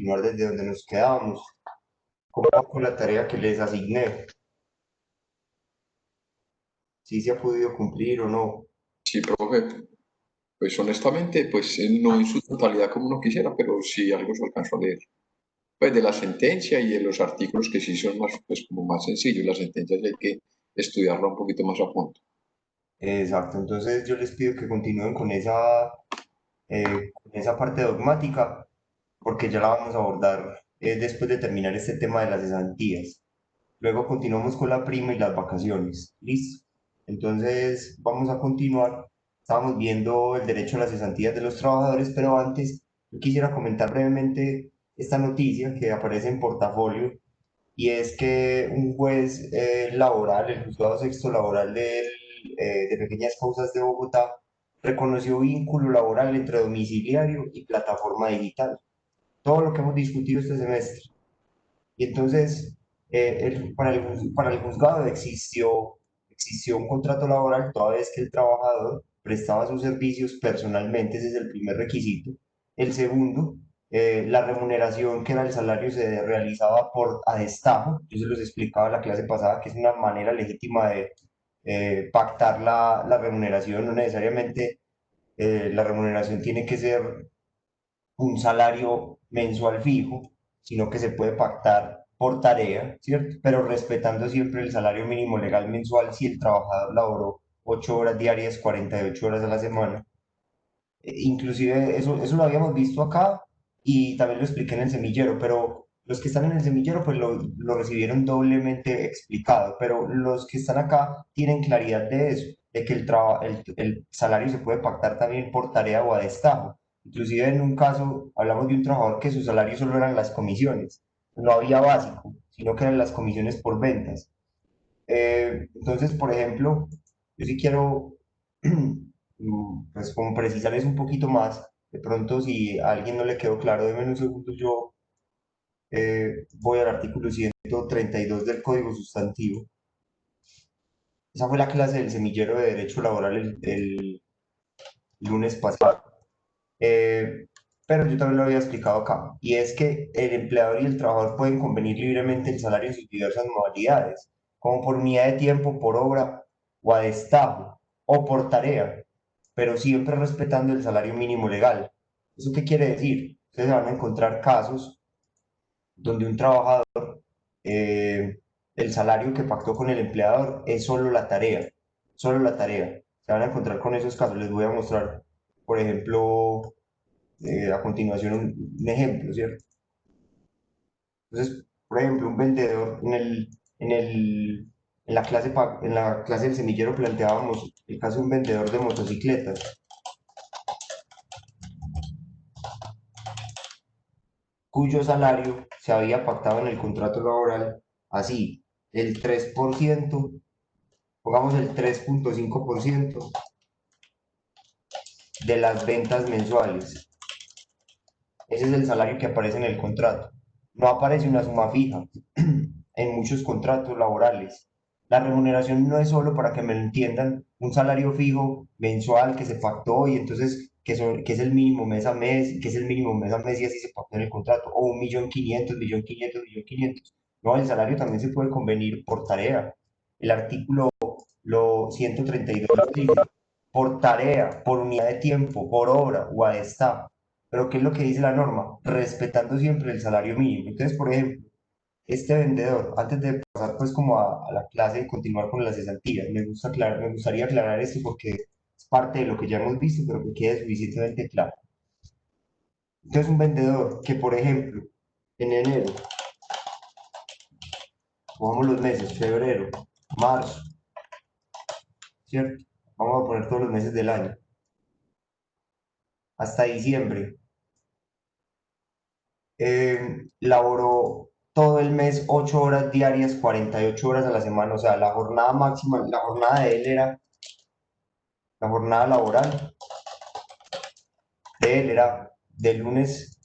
continuar desde donde nos quedábamos. ¿Cómo va con la tarea que les asigné? ¿Si se ha podido cumplir o no? Sí, profe, pues honestamente, pues no en su totalidad como uno quisiera, pero sí algo se alcanzó a leer. Pues de la sentencia y de los artículos que sí son más, pues como más sencillos, la sentencia sí hay que estudiarla un poquito más a fondo. Exacto, entonces yo les pido que continúen con esa parte dogmática, porque ya la vamos a abordar después de terminar este tema de las cesantías. Luego continuamos con la prima y las vacaciones. ¿Listo? Entonces vamos a continuar. Estábamos viendo el derecho a las cesantías de los trabajadores, pero antes yo quisiera comentar brevemente esta noticia que aparece en portafolio y es que un juez laboral, el juzgado sexto laboral de pequeñas causas de Bogotá, reconoció vínculo laboral entre domiciliario y plataforma digital. Todo lo que hemos discutido este semestre. Y entonces, para el juzgado existió un contrato laboral toda vez que el trabajador prestaba sus servicios personalmente, ese es el primer requisito. El segundo, la remuneración, que era el salario, se realizaba por a destajo. Yo se los explicaba en la clase pasada que es una manera legítima de pactar la remuneración. No necesariamente la remuneración tiene que ser un salario mensual fijo, sino que se puede pactar por tarea, ¿cierto? Pero respetando siempre el salario mínimo legal mensual si el trabajador laboró 8 horas diarias, 48 horas a la semana. Inclusive eso lo habíamos visto acá y también lo expliqué en el semillero, pero los que están en el semillero pues lo recibieron doblemente explicado, pero los que están acá tienen claridad de eso, de que el salario se puede pactar también por tarea o a destajo. Inclusive en un caso hablamos de un trabajador que su salario solo eran las comisiones, no había básico, sino que eran las comisiones por ventas. Entonces, por ejemplo, yo sí quiero pues como precisarles un poquito más. De pronto, si a alguien no le quedó claro, déme un segundo, yo voy al artículo 132 del Código Sustantivo. Esa fue la clase del semillero de Derecho Laboral el lunes pasado. Eh, pero yo también lo había explicado acá. Y es que el empleador y el trabajador pueden convenir libremente el salario en sus diversas modalidades, como por unidad de tiempo, por obra o a destajo, o por tarea, pero siempre respetando el salario mínimo legal. ¿Eso qué quiere decir? Ustedes van a encontrar casos donde un trabajador, eh, el salario que pactó con el empleador es solo la tarea, solo la tarea. Se van a encontrar con esos casos. Les voy a mostrar, por ejemplo, a continuación un ejemplo, ¿cierto? Entonces, por ejemplo, un vendedor en la clase del semillero planteábamos el caso de un vendedor de motocicletas, cuyo salario se había pactado en el contrato laboral así, el 3%, pongamos el 3,5% de las ventas mensuales. Ese es el salario que aparece en el contrato. No aparece una suma fija en muchos contratos laborales. La remuneración no es solo, para que me lo entiendan, un salario fijo mensual que se pactó y entonces que es el mínimo mes a mes, que es el mínimo mes a mes y así se pactó en el contrato, o 1.500.000, 1.500.000, 1.500.000. No, el salario también se puede convenir por tarea. El artículo 132 dice, por tarea, por unidad de tiempo, por obra o a destajo. Pero ¿qué es lo que dice la norma? Respetando siempre el salario mínimo. Entonces, por ejemplo, este vendedor, antes de pasar pues como a la clase y continuar con las cesantías, me gustaría aclarar esto porque es parte de lo que ya hemos visto, pero que quede suficientemente claro. Entonces, un vendedor que, por ejemplo, en enero, pongamos los meses, febrero, marzo, ¿cierto? Vamos a poner todos los meses del año, hasta diciembre, laboró todo el mes 8 horas diarias, 48 horas a la semana, o sea, la jornada máxima, la jornada de él era, la jornada laboral de él era de lunes,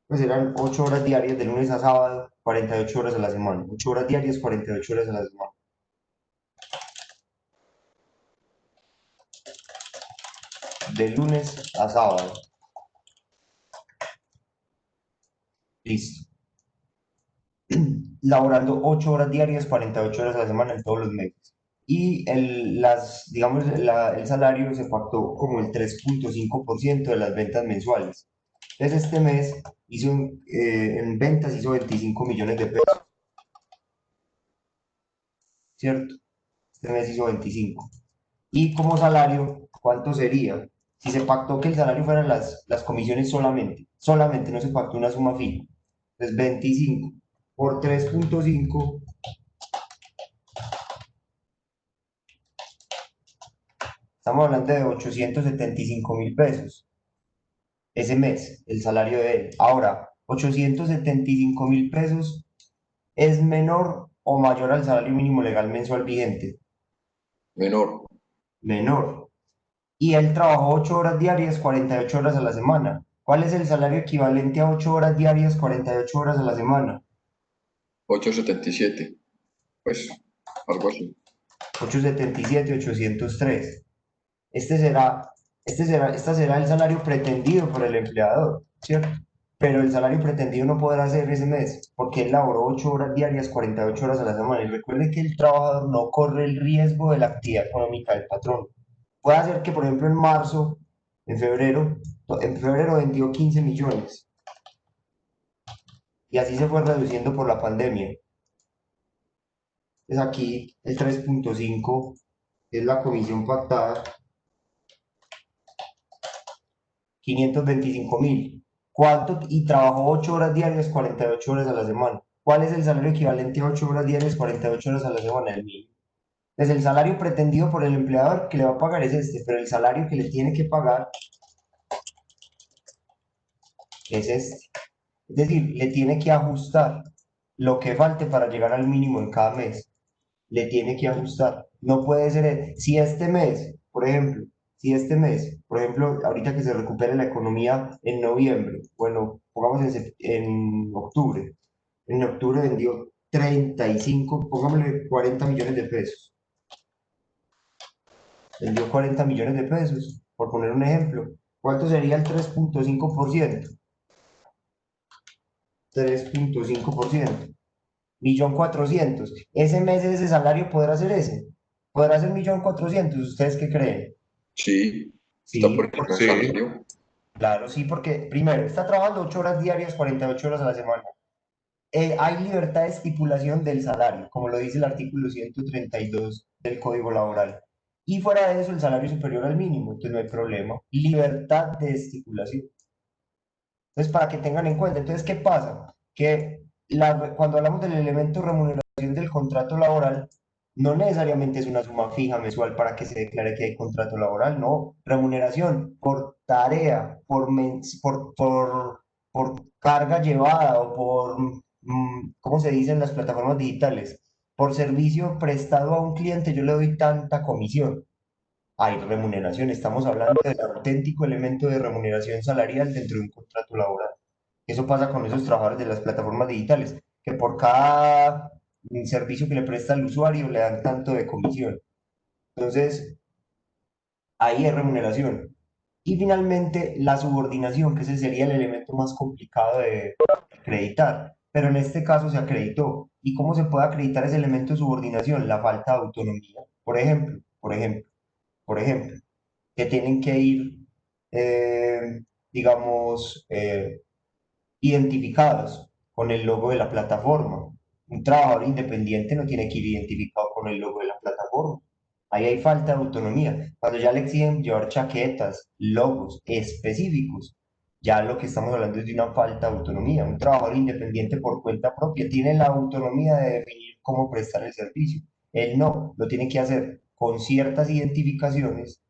pues eran 8 horas diarias de lunes a sábado, 48 horas a la semana, 8 horas diarias, 48 horas a la semana, de lunes a sábado. Listo. Laborando 8 horas diarias, 48 horas a la semana en todos los meses. Y digamos, el salario se pactó como el 3,5% de las ventas mensuales. Entonces este mes en ventas hizo 25 millones de pesos, ¿cierto? Este mes hizo 25. Y como salario, ¿cuánto sería? Si se pactó que el salario fueran las comisiones solamente no se pactó una suma fija. Entonces 25 por 3,5, estamos hablando de 875.000 pesos ese mes, el salario de él. Ahora, 875.000 pesos es menor o mayor al salario mínimo legal mensual vigente. Menor, Menor. Y él trabajó 8 horas diarias, 48 horas a la semana. ¿Cuál es el salario equivalente a 8 horas diarias, 48 horas a la semana? 8,77. Pues algo así. 877, 803. Este será el salario pretendido por el empleador, ¿cierto? Pero el salario pretendido no podrá ser ese mes, porque él laboró 8 horas diarias, 48 horas a la semana. Y recuerde que el trabajador no corre el riesgo de la actividad económica del patrón. Puede ser que, por ejemplo, en marzo, en febrero, en febrero vendió 15 millones y así se fue reduciendo por la pandemia. Entonces aquí el 3,5 es la comisión pactada, 525.000. ¿Cuánto? Y trabajó 8 horas diarias, 48 horas a la semana. ¿Cuál es el salario equivalente a 8 horas diarias, 48 horas a la semana? El mínimo. Entonces el salario pretendido por el empleador que le va a pagar es este, pero el salario que le tiene que pagar es este. Es decir, le tiene que ajustar lo que falte para llegar al mínimo en cada mes. Le tiene que ajustar. No puede ser, si este mes, por ejemplo, si este mes, por ejemplo, ahorita que se recupere la economía en noviembre, bueno, pongamos en octubre, en octubre vendió 35, pongámosle 40 millones de pesos, vendió 40 millones de pesos, por poner un ejemplo. ¿Cuánto sería el 3,5%? 3,5%. 1.400.000. Ese mes ese salario podrá ser ese. Podrá ser 1.400.000. ¿Ustedes qué creen? Sí, está por Sí, encima del salario. claro, sí, porque primero, está trabajando 8 horas diarias, 48 horas a la semana. Hay libertad de estipulación del salario, como lo dice el artículo 132 del Código Laboral. Y fuera de eso, el salario es superior al mínimo, entonces no hay problema. Libertad de estipulación. Entonces, para que tengan en cuenta, entonces, ¿qué pasa? Que cuando hablamos del elemento remuneración del contrato laboral, no necesariamente es una suma fija mensual para que se declare que hay contrato laboral, no. Remuneración por tarea, por carga llevada o por, ¿cómo se dice en las plataformas digitales? Por servicio prestado a un cliente, yo le doy tanta comisión. Hay remuneración, estamos hablando del auténtico elemento de remuneración salarial dentro de un contrato laboral. Eso pasa con esos trabajadores de las plataformas digitales, que por cada servicio que le presta al usuario le dan tanto de comisión. Entonces, ahí hay remuneración. Y finalmente, la subordinación, que ese sería el elemento más complicado de acreditar, pero en este caso se acreditó. ¿Y cómo se puede acreditar ese elemento de subordinación? La falta de autonomía. Por ejemplo, que tienen que ir, eh, digamos, identificados con el logo de la plataforma. Un trabajador independiente no tiene que ir identificado con el logo de la plataforma. Ahí hay falta de autonomía. Cuando ya le exigen llevar chaquetas, logos específicos, ya lo que estamos hablando es de una falta de autonomía. Un trabajador independiente por cuenta propia tiene la autonomía de definir cómo prestar el servicio. Él no, lo tiene que hacer con ciertas identificaciones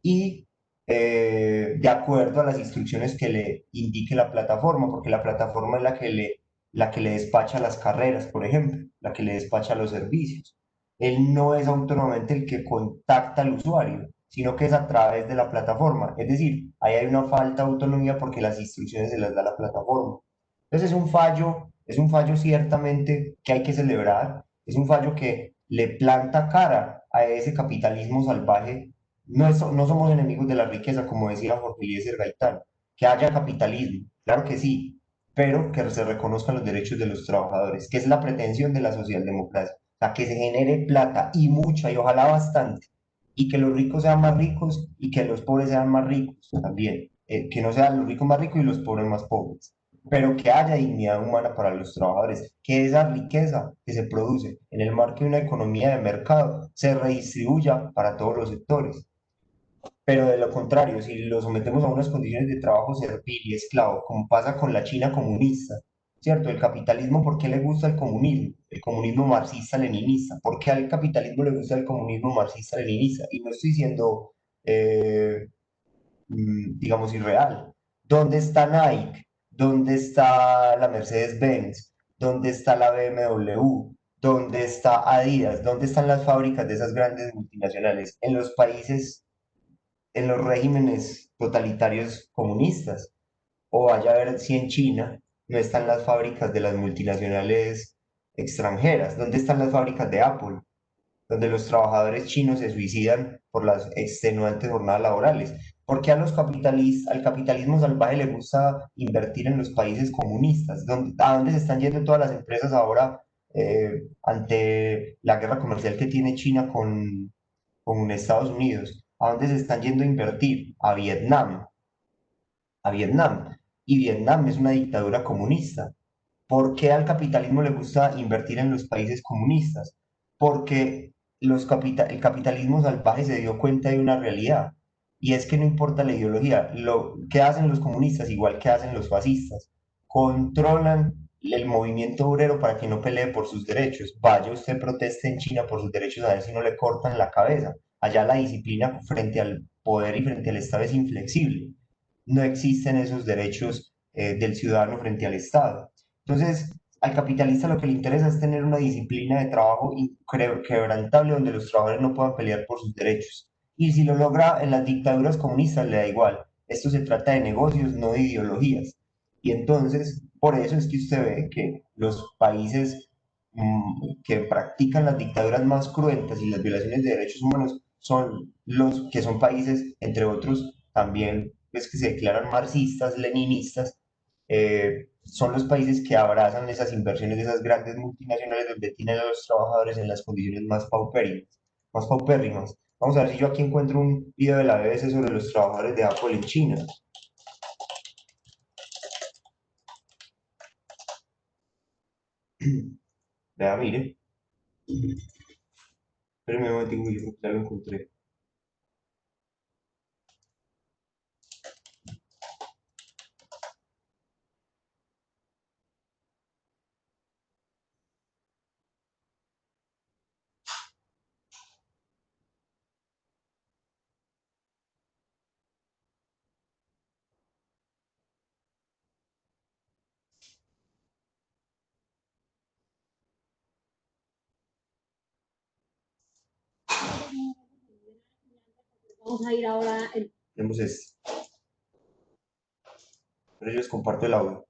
y de acuerdo a las instrucciones que le indique la plataforma, porque la plataforma es la que le despacha las carreras, por ejemplo, la que le despacha los servicios. Él no es autónomamente el que contacta al usuario, sino que es a través de la plataforma. Es decir, ahí hay una falta de autonomía porque las instrucciones se las da la plataforma. Entonces es un fallo ciertamente que hay que celebrar, es un fallo que le planta cara a ese capitalismo salvaje. No somos enemigos de la riqueza, como decía Jorge Eliezer Gaitán, que haya capitalismo, claro que sí, pero que se reconozcan los derechos de los trabajadores, que es la pretensión de la socialdemocracia. O sea, que se genere plata y mucha y ojalá bastante, y que los ricos sean más ricos y que los pobres sean más ricos también, que no sean los ricos más ricos y los pobres más pobres, pero que haya dignidad humana para los trabajadores, que esa riqueza que se produce en el marco de una economía de mercado se redistribuya para todos los sectores. Pero de lo contrario, si lo sometemos a unas condiciones de trabajo servil y esclavo, como pasa con la China comunista, ¿cierto? El capitalismo, ¿por qué le gusta el comunismo? El comunismo marxista-leninista. ¿Por qué al capitalismo le gusta el comunismo marxista-leninista? Y no estoy siendo, eh, digamos, irreal. ¿Dónde está Nike? ¿Dónde está la Mercedes-Benz? ¿Dónde está la BMW? ¿Dónde está Adidas? ¿Dónde están las fábricas de esas grandes multinacionales? En los países, en los regímenes totalitarios comunistas. O vaya a ver si en China no están las fábricas de las multinacionales extranjeras. ¿Dónde están las fábricas de Apple? Donde los trabajadores chinos se suicidan por las extenuantes jornadas laborales. Porque a los al capitalismo salvaje le gusta invertir en los países comunistas? ¿A dónde se están yendo todas las empresas ahora ante la guerra comercial que tiene China con Estados Unidos? ¿A dónde se están yendo a invertir? A Vietnam, a Vietnam. Y Vietnam es una dictadura comunista. ¿Por qué al capitalismo le gusta invertir en los países comunistas? Porque el capitalismo salvaje se dio cuenta de una realidad, y es que no importa la ideología, lo que hacen los comunistas, igual que hacen los fascistas, controlan el movimiento obrero para que no pelee por sus derechos. Vaya usted proteste en China por sus derechos a ver si no le cortan la cabeza. Allá la disciplina frente al poder y frente al Estado es inflexible. No existen esos derechos del ciudadano frente al Estado. Entonces, al capitalista lo que le interesa es tener una disciplina de trabajo quebrantable donde los trabajadores no puedan pelear por sus derechos. Y si lo logra en las dictaduras comunistas, le da igual. Esto se trata de negocios, no de ideologías. Y entonces, por eso es que usted ve que los países que practican las dictaduras más cruentas y las violaciones de derechos humanos son los que son países, entre otros, también pues, que se declaran marxistas, leninistas, son los países que abrazan esas inversiones de esas grandes multinacionales donde tienen a los trabajadores en las condiciones más paupérrimas, más paupérrimas. Vamos a ver si yo aquí encuentro un video de la BBC sobre los trabajadores de Apple en China. Vea, mire. Espérenme un momento, yo creo que ya lo encontré. Vamos a ir ahora. Tenemos este. Pero yo les comparto el audio.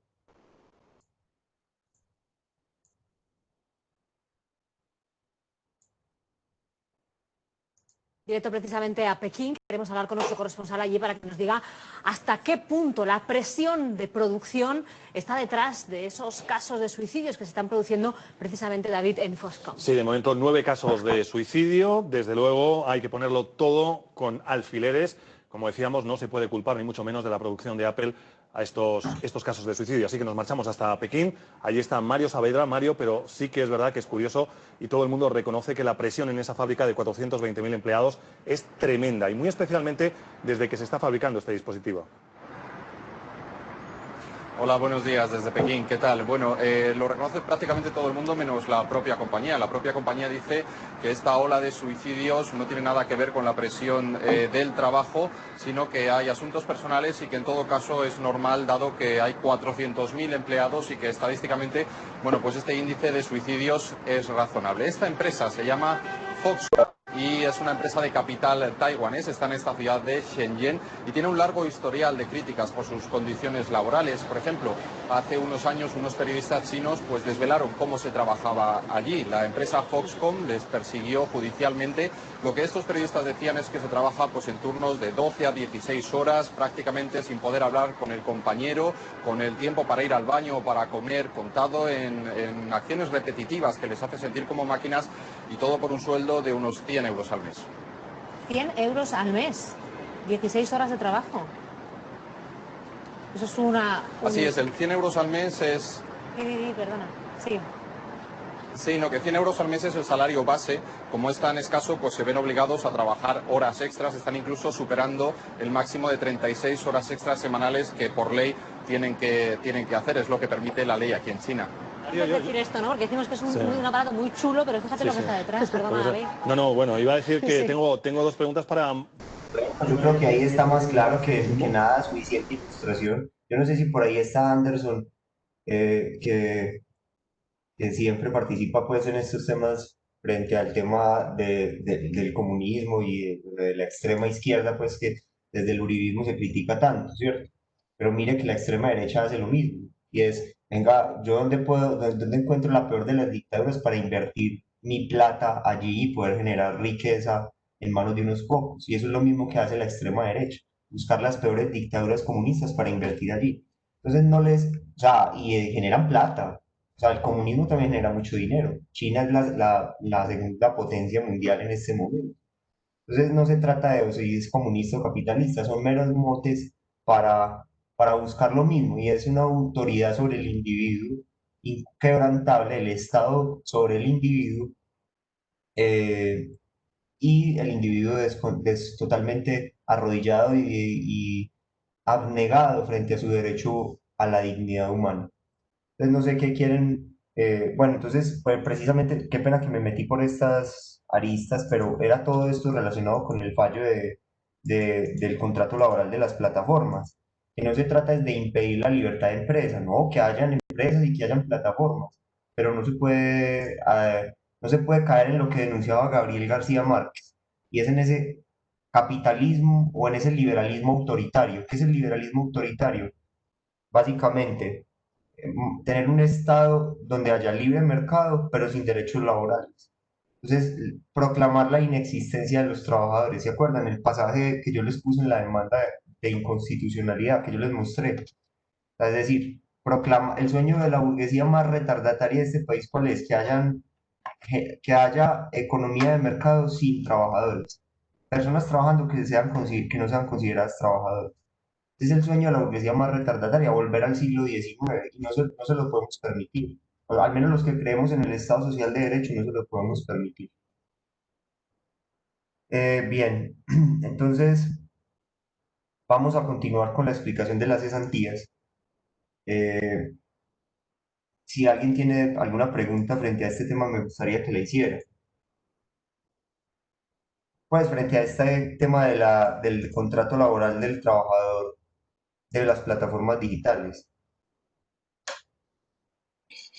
Directo precisamente a Pekín. Queremos hablar con nuestro corresponsal allí para que nos diga hasta qué punto la presión de producción está detrás de esos casos de suicidios que se están produciendo precisamente, David, en Foxconn. Sí, de momento 9 casos de suicidio. Desde luego hay que ponerlo todo con alfileres. Como decíamos, no se puede culpar ni mucho menos de la producción de Apple a estos casos de suicidio. Así que nos marchamos hasta Pekín. Allí está Mario Saavedra. Mario, pero sí que es verdad que es curioso y todo el mundo reconoce que la presión en esa fábrica de 420.000 empleados es tremenda y muy especialmente desde que se está fabricando este dispositivo. Hola, buenos días desde Pekín. ¿Qué tal? Bueno, lo reconoce prácticamente todo el mundo menos la propia compañía. La propia compañía dice que esta ola de suicidios no tiene nada que ver con la presión del trabajo, sino que hay asuntos personales y que en todo caso es normal dado que hay 400.000 empleados y que estadísticamente, bueno, pues este índice de suicidios es razonable. Esta empresa se llama Foxconn. y es una empresa de capital taiwanés, está en esta ciudad de Shenzhen y tiene un largo historial de críticas por sus condiciones laborales. Por ejemplo, hace unos años unos periodistas chinos pues desvelaron cómo se trabajaba allí. La empresa Foxconn les persiguió judicialmente. Lo que estos periodistas decían es que se trabaja pues en turnos de 12 a 16 horas, prácticamente sin poder hablar con el compañero, con el tiempo para ir al baño o para comer contado en acciones repetitivas que les hace sentir como máquinas, y todo por un sueldo de unos 100 euros al mes. 100 euros al mes, 16 horas de trabajo. Eso es una... Así es, el 100 euros al mes es... Perdona, sí. Sí, no, que 100 euros al mes es el salario base. Como es tan escaso, pues se ven obligados a trabajar horas extras. Están incluso superando el máximo de 36 horas extras semanales que por ley tienen que hacer. Es lo que permite la ley aquí en China. No puedes decir esto, ¿no? Porque decimos que es un aparato muy chulo, pero fíjate lo que está detrás. Perdona, David. No, bueno, iba a decir que tengo dos preguntas para... Yo creo que ahí está más claro que nada, suficiente ilustración. Yo no sé si por ahí está Anderson, eh, que, que siempre participa pues en estos temas frente al tema del comunismo y de la extrema izquierda, pues que desde el uribismo se critica tanto, ¿cierto? Pero mire que la extrema derecha hace lo mismo, y es, venga, ¿yo dónde encuentro la peor de las dictaduras para invertir mi plata allí y poder generar riqueza en manos de unos pocos? Y eso es lo mismo que hace la extrema derecha, buscar las peores dictaduras comunistas para invertir allí. Entonces no les, o sea, generan plata. O sea, el comunismo también genera mucho dinero. China es la segunda potencia mundial en este momento. Entonces no se trata de si es comunista o capitalista, son meros motes para, para buscar lo mismo, y es una autoridad sobre el individuo inquebrantable, el Estado sobre el individuo, eh, y el individuo totalmente arrodillado y abnegado frente a su derecho a la dignidad humana. Entonces no sé qué quieren. Bueno, entonces, pues precisamente, qué pena que me metí por estas aristas, pero era todo esto relacionado con el fallo del contrato laboral de las plataformas. Que no se trata es de impedir la libertad de empresa, no, que hayan empresas y que hayan plataformas, pero no se puede caer en lo que denunciaba Gabriel García Márquez, y es en ese capitalismo o en ese liberalismo autoritario. ¿Qué es el liberalismo autoritario? Básicamente tener un estado donde haya libre mercado, pero sin derechos laborales. Entonces, proclamar la inexistencia de los trabajadores. ¿Se acuerdan el pasaje que yo les puse en la demanda de inconstitucionalidad que yo les mostré? Es decir, proclama el sueño de la burguesía más retardataria de este país, ¿cuál es? Que haya economía de mercado sin trabajadores. Personas trabajando que no sean consideradas trabajadores. Es el sueño de la burguesía más retardataria, volver al siglo XIX, y no se lo podemos permitir. O al menos los que creemos en el Estado Social de Derecho no se lo podemos permitir. Bien, entonces vamos a continuar con la explicación de las cesantías. Eh, si alguien tiene alguna pregunta frente a este tema, me gustaría que la hiciera. Pues frente a este tema del contrato laboral del trabajador de las plataformas digitales.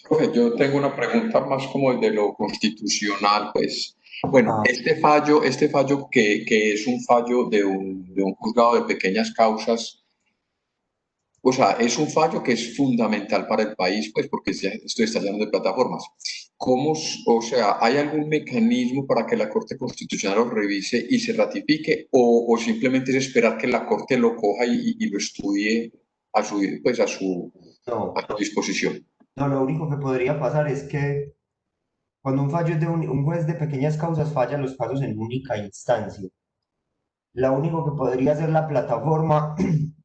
Profe, yo tengo una pregunta más como de lo constitucional, pues. Bueno, Ah, este fallo que es un fallo de un juzgado de pequeñas causas, o sea, es un fallo que es fundamental para el país, pues, porque esto está lleno de plataformas. O sea, ¿hay algún mecanismo para que la Corte Constitucional lo revise y se ratifique, o simplemente es esperar que la Corte lo coja y lo estudie a su, pues, no, a su disposición? no, lo único que podría pasar es que cuando un fallo es de un juez de pequeñas causas, falla los casos en única instancia. Lo único que podría hacer la plataforma,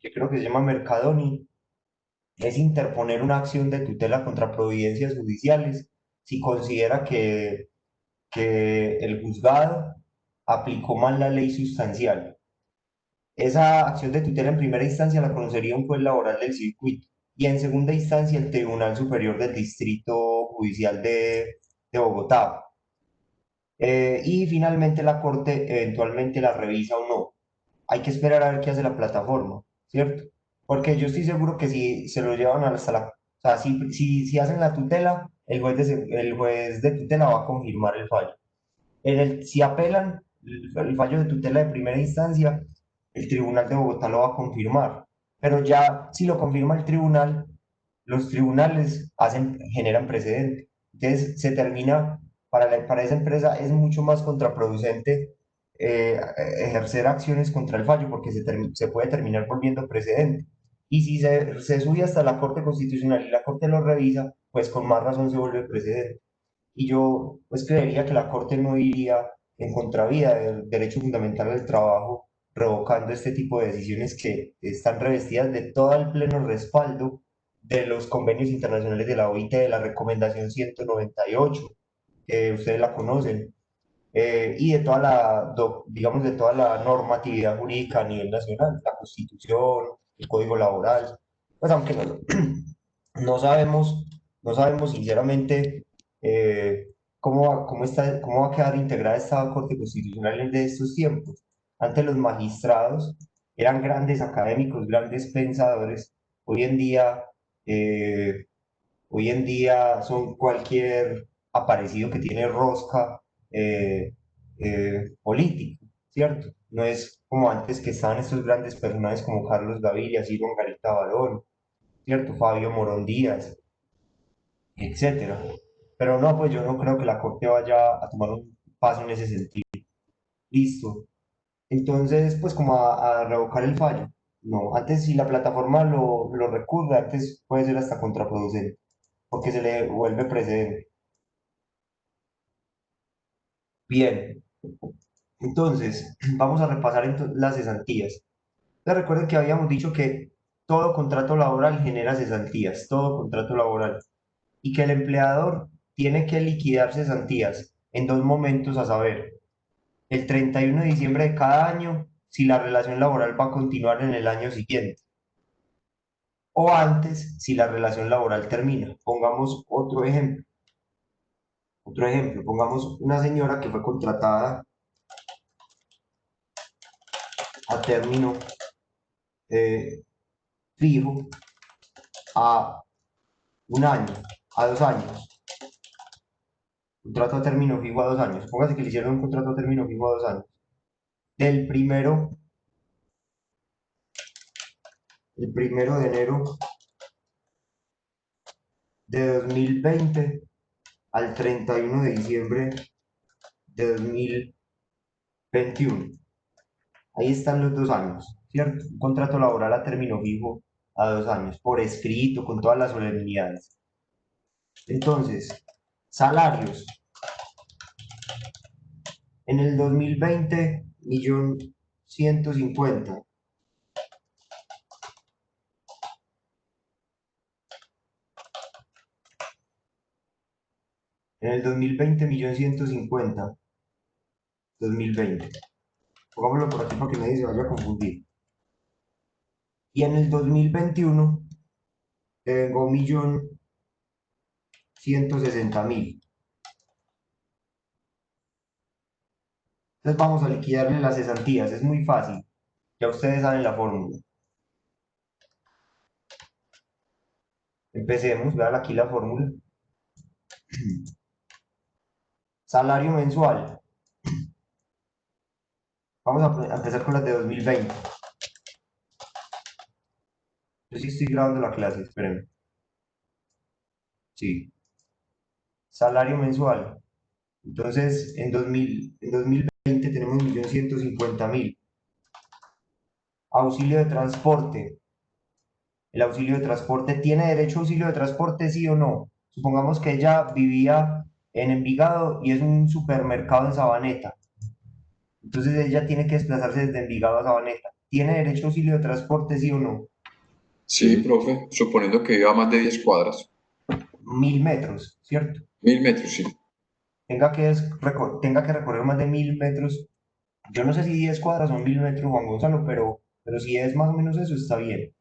que creo que se llama Mercadoni, es interponer una acción de tutela contra providencias judiciales si considera que el juzgado aplicó mal la ley sustancial. Esa acción de tutela en primera instancia la conocería un juez laboral del circuito, y en segunda instancia el Tribunal Superior del Distrito Judicial de Bogotá. Y finalmente la Corte eventualmente la revisa o no. Hay que esperar a ver qué hace la plataforma, ¿cierto? Porque yo estoy seguro que si se lo llevan hasta la... O sea, si hacen la tutela, el juez de tutela va a confirmar el fallo. Si apelan el fallo de tutela de primera instancia, el Tribunal de Bogotá lo va a confirmar. Pero ya si lo confirma el tribunal, los tribunales generan precedente. Entonces se termina, para esa empresa es mucho más contraproducente ejercer acciones contra el fallo porque se puede terminar volviendo precedente. Y si se sube hasta la Corte Constitucional y la Corte lo revisa, pues con más razón se vuelve precedente. Y yo pues creería que la Corte no iría en contravía del derecho fundamental al trabajo, revocando este tipo de decisiones que están revestidas de todo el pleno respaldo de los convenios internacionales de la OIT, de la recomendación 198, que ustedes la conocen, y de toda digamos, de toda la normatividad jurídica a nivel nacional, la Constitución, el Código Laboral, pues aunque no, no sabemos, no sabemos sinceramente cómo va a quedar integrada esta Corte Constitucional de estos tiempos. Antes los magistrados eran grandes académicos, grandes pensadores, hoy en día, eh, hoy en día son cualquier aparecido que tiene rosca eh, político, ¿cierto? No es como antes que estaban estos grandes personajes como Carlos Gaviria, Ciro Margarita Barón, ¿cierto? Fabio Morón Díaz, etcétera. Pero no, pues yo no creo que la Corte vaya a tomar un paso en ese sentido. Listo. Entonces, pues como a revocar el fallo. No, antes si la plataforma lo recurre, antes puede ser hasta contraproducente, porque se le vuelve precedente. Bien, entonces vamos a repasar las cesantías. Les recuerden que habíamos dicho que todo contrato laboral genera cesantías, todo contrato laboral, y que el empleador tiene que liquidar cesantías en dos momentos, a saber, el 31 de diciembre de cada año, si la relación laboral va a continuar en el año siguiente, o antes, si la relación laboral termina. Pongamos otro ejemplo, pongamos una señora que fue contratada a término eh, fijo a un año, a 2 años, contrato a término fijo a 2 años. Póngase que le hicieron un contrato a término fijo a 2 años. Del el primero de enero de 2020 al 31 de diciembre de 2021. Ahí están los 2 años, ¿cierto? Un contrato laboral a término fijo a 2 años, por escrito, con todas las solemnidades. Entonces, salarios. En el 2020, 1.150.000. En el 2020, 1.150.000. 2020. Pongámoslo por aquí para que nadie se vaya a confundir. Y en el 2021 tengo 1.160.000. Entonces vamos a liquidarle las cesantías. Es muy fácil. Ya ustedes saben la fórmula. Empecemos. Vean aquí la fórmula. Salario mensual. Vamos a empezar con las de 2020. Yo sí estoy grabando la clase, esperen. Sí. Salario mensual. Entonces, en 2020 tenemos 1.150.000. Auxilio de transporte. El auxilio de transporte, ¿tiene derecho a auxilio de transporte, sí o no? Supongamos que ella vivía en Envigado y es un supermercado en Sabaneta. Entonces ella tiene que desplazarse desde Envigado a Sabaneta. ¿Tiene derecho a auxilio de transporte, sí o no? Sí, profe, suponiendo que viva más de 10 cuadras. 1.000 metros, ¿cierto? 1000 metros, sí. Tenga que recorrer más de 1.000 metros. Yo no sé si 10 cuadras son 1.000 metros, Juan Gonzalo, pero si es más o menos eso, está bien.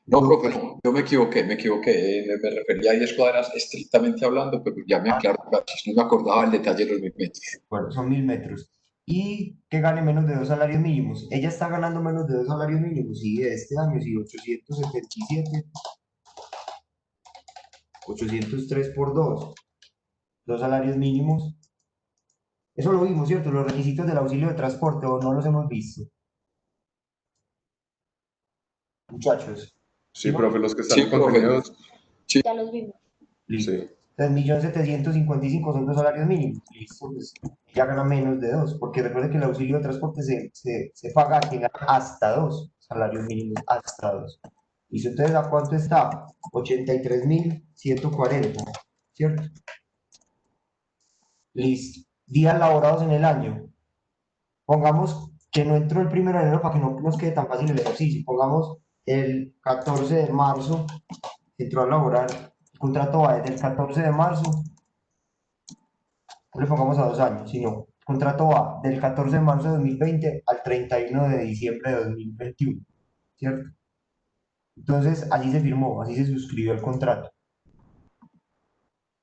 No, Yo, profe, no, yo me equivoqué, me refería a 10 cuadras estrictamente hablando, pero ya me aclaro, gracias, no me acordaba el detalle de los 1000 metros. bueno, son 1.000 metros. Y que gane menos de 2 salarios mínimos. Ella está ganando menos de 2 salarios mínimos. Sí, de este año, sí, 877, 803 por 2. 2 salarios mínimos. Eso lo vimos, ¿cierto? Los requisitos del auxilio de transporte, o no los hemos visto. Muchachos, Sí, ¿sí? profe, los que están Sí, en profe. contenidos, Sí, Ya los vimos. Listo. sí. 3.755.000 son 2 salarios mínimos. Listo, pues ya gana menos de 2, porque recuerden que el auxilio de transporte se paga a quien gana hasta 2 salarios mínimos, hasta 2. Listo, entonces, ¿a cuánto está? 83.140, ¿cierto? Listo. Días laborados en el año. Pongamos que no entró el 1 de enero para que no nos quede tan fácil el ejercicio. Pongamos el 14 de marzo, entró a laborar, el contrato va desde el 14 de marzo, no le pongamos a 2 años, sino el contrato va del 14 de marzo de 2020 al 31 de diciembre de 2021, ¿cierto? Entonces, así se firmó, así se suscribió el contrato.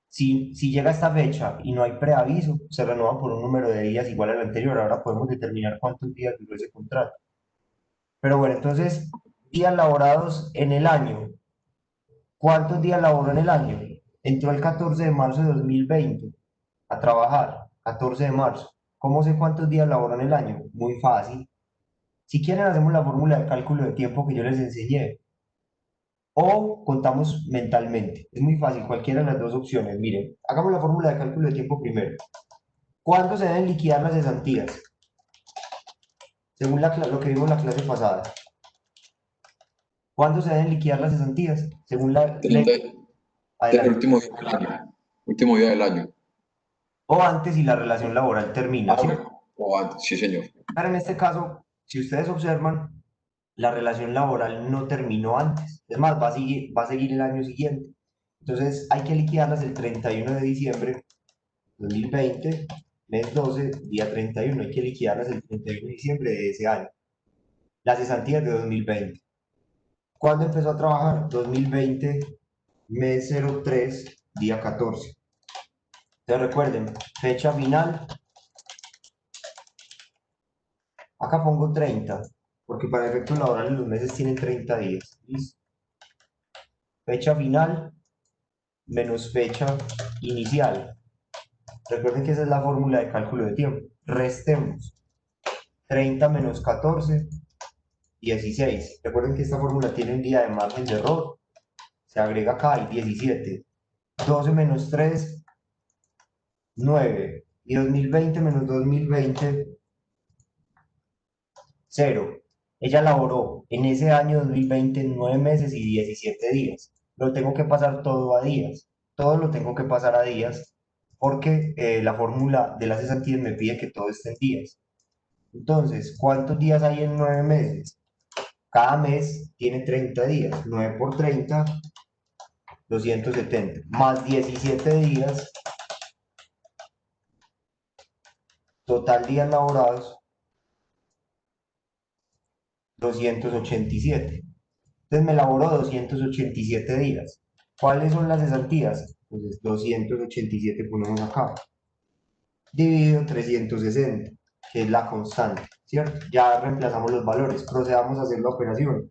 Si llega esta fecha y no hay preaviso, se renueva por un número de días igual al anterior. Ahora podemos determinar cuántos días duró ese contrato. Pero bueno, entonces, días laborados en el año. ¿Cuántos días laboró en el año? Entró el 14 de marzo de 2020 a trabajar, 14 de marzo. ¿Cómo sé cuántos días laboró en el año? Muy fácil. Si quieren, hacemos la fórmula de cálculo de tiempo que yo les enseñé. O contamos mentalmente. Es muy fácil, cualquiera de las dos opciones. Miren, hagamos la fórmula de cálculo de tiempo primero. ¿Cuándo se deben liquidar las cesantías? Según lo que vimos en la clase pasada. ¿Cuándo se deben liquidar las cesantías? Según la ley. 30, el Adelante. último día del año. Último día del año. O antes si la relación laboral termina, ¿cierto? Bueno, o antes, sí, señor. Pero en este caso, si ustedes observan, la relación laboral no terminó antes. Es más, va a seguir el año siguiente. Entonces hay que liquidarlas el 31 de diciembre de 2020, mes 12, día 31. Hay que liquidarlas el 31 de diciembre de ese año. Las cesantías de 2020. ¿Cuándo empezó a trabajar? 2020, mes 03, día 14. Entonces recuerden, fecha final. Acá pongo 30, porque para efectos laborales los meses tienen 30 días. ¿Listo? Fecha final menos fecha inicial. Recuerden que esa es la fórmula de cálculo de tiempo. Restemos 30 menos 14, 16. Recuerden que esta fórmula tiene un día de margen de error. Se agrega acá y 17. 12 menos 3, 9. Y 2020 menos 2020, 0. Ella laboró en ese año 2020 9 meses y 17 días. Lo tengo que pasar todo a días. Todo lo tengo que pasar a días porque la fórmula de las cesantías me pide que todo esté en días. Entonces, ¿cuántos días hay en 9 meses? Cada mes tiene 30 días. 9 por 30, 270. Más 17 días, total días laborados, 287. Entonces me laboró 287 días. ¿Cuáles son las cesantías? Pues 287 ponemos acá. Dividido 360, que es la constante, ¿cierto? Ya reemplazamos los valores. Procedamos a hacer la operación.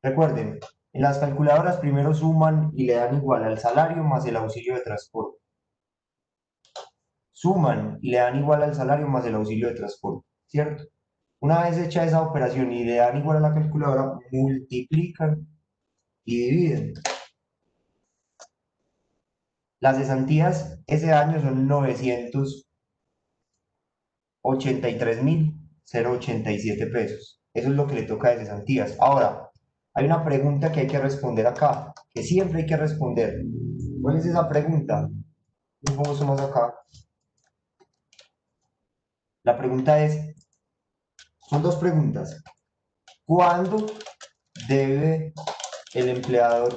Recuerden, en las calculadoras primero suman y le dan igual al salario más el auxilio de transporte. Suman y le dan igual al salario más el auxilio de transporte, ¿cierto? Una vez hecha esa operación y le dan igual a la calculadora, multiplican y dividen. Las cesantías ese año son 983.087 pesos. Eso es lo que le toca de cesantías. Ahora, hay una pregunta que hay que responder acá, que siempre hay que responder. ¿Cuál es esa pregunta? ¿Cómo somos acá? La pregunta son dos preguntas. ¿Cuándo debe el empleador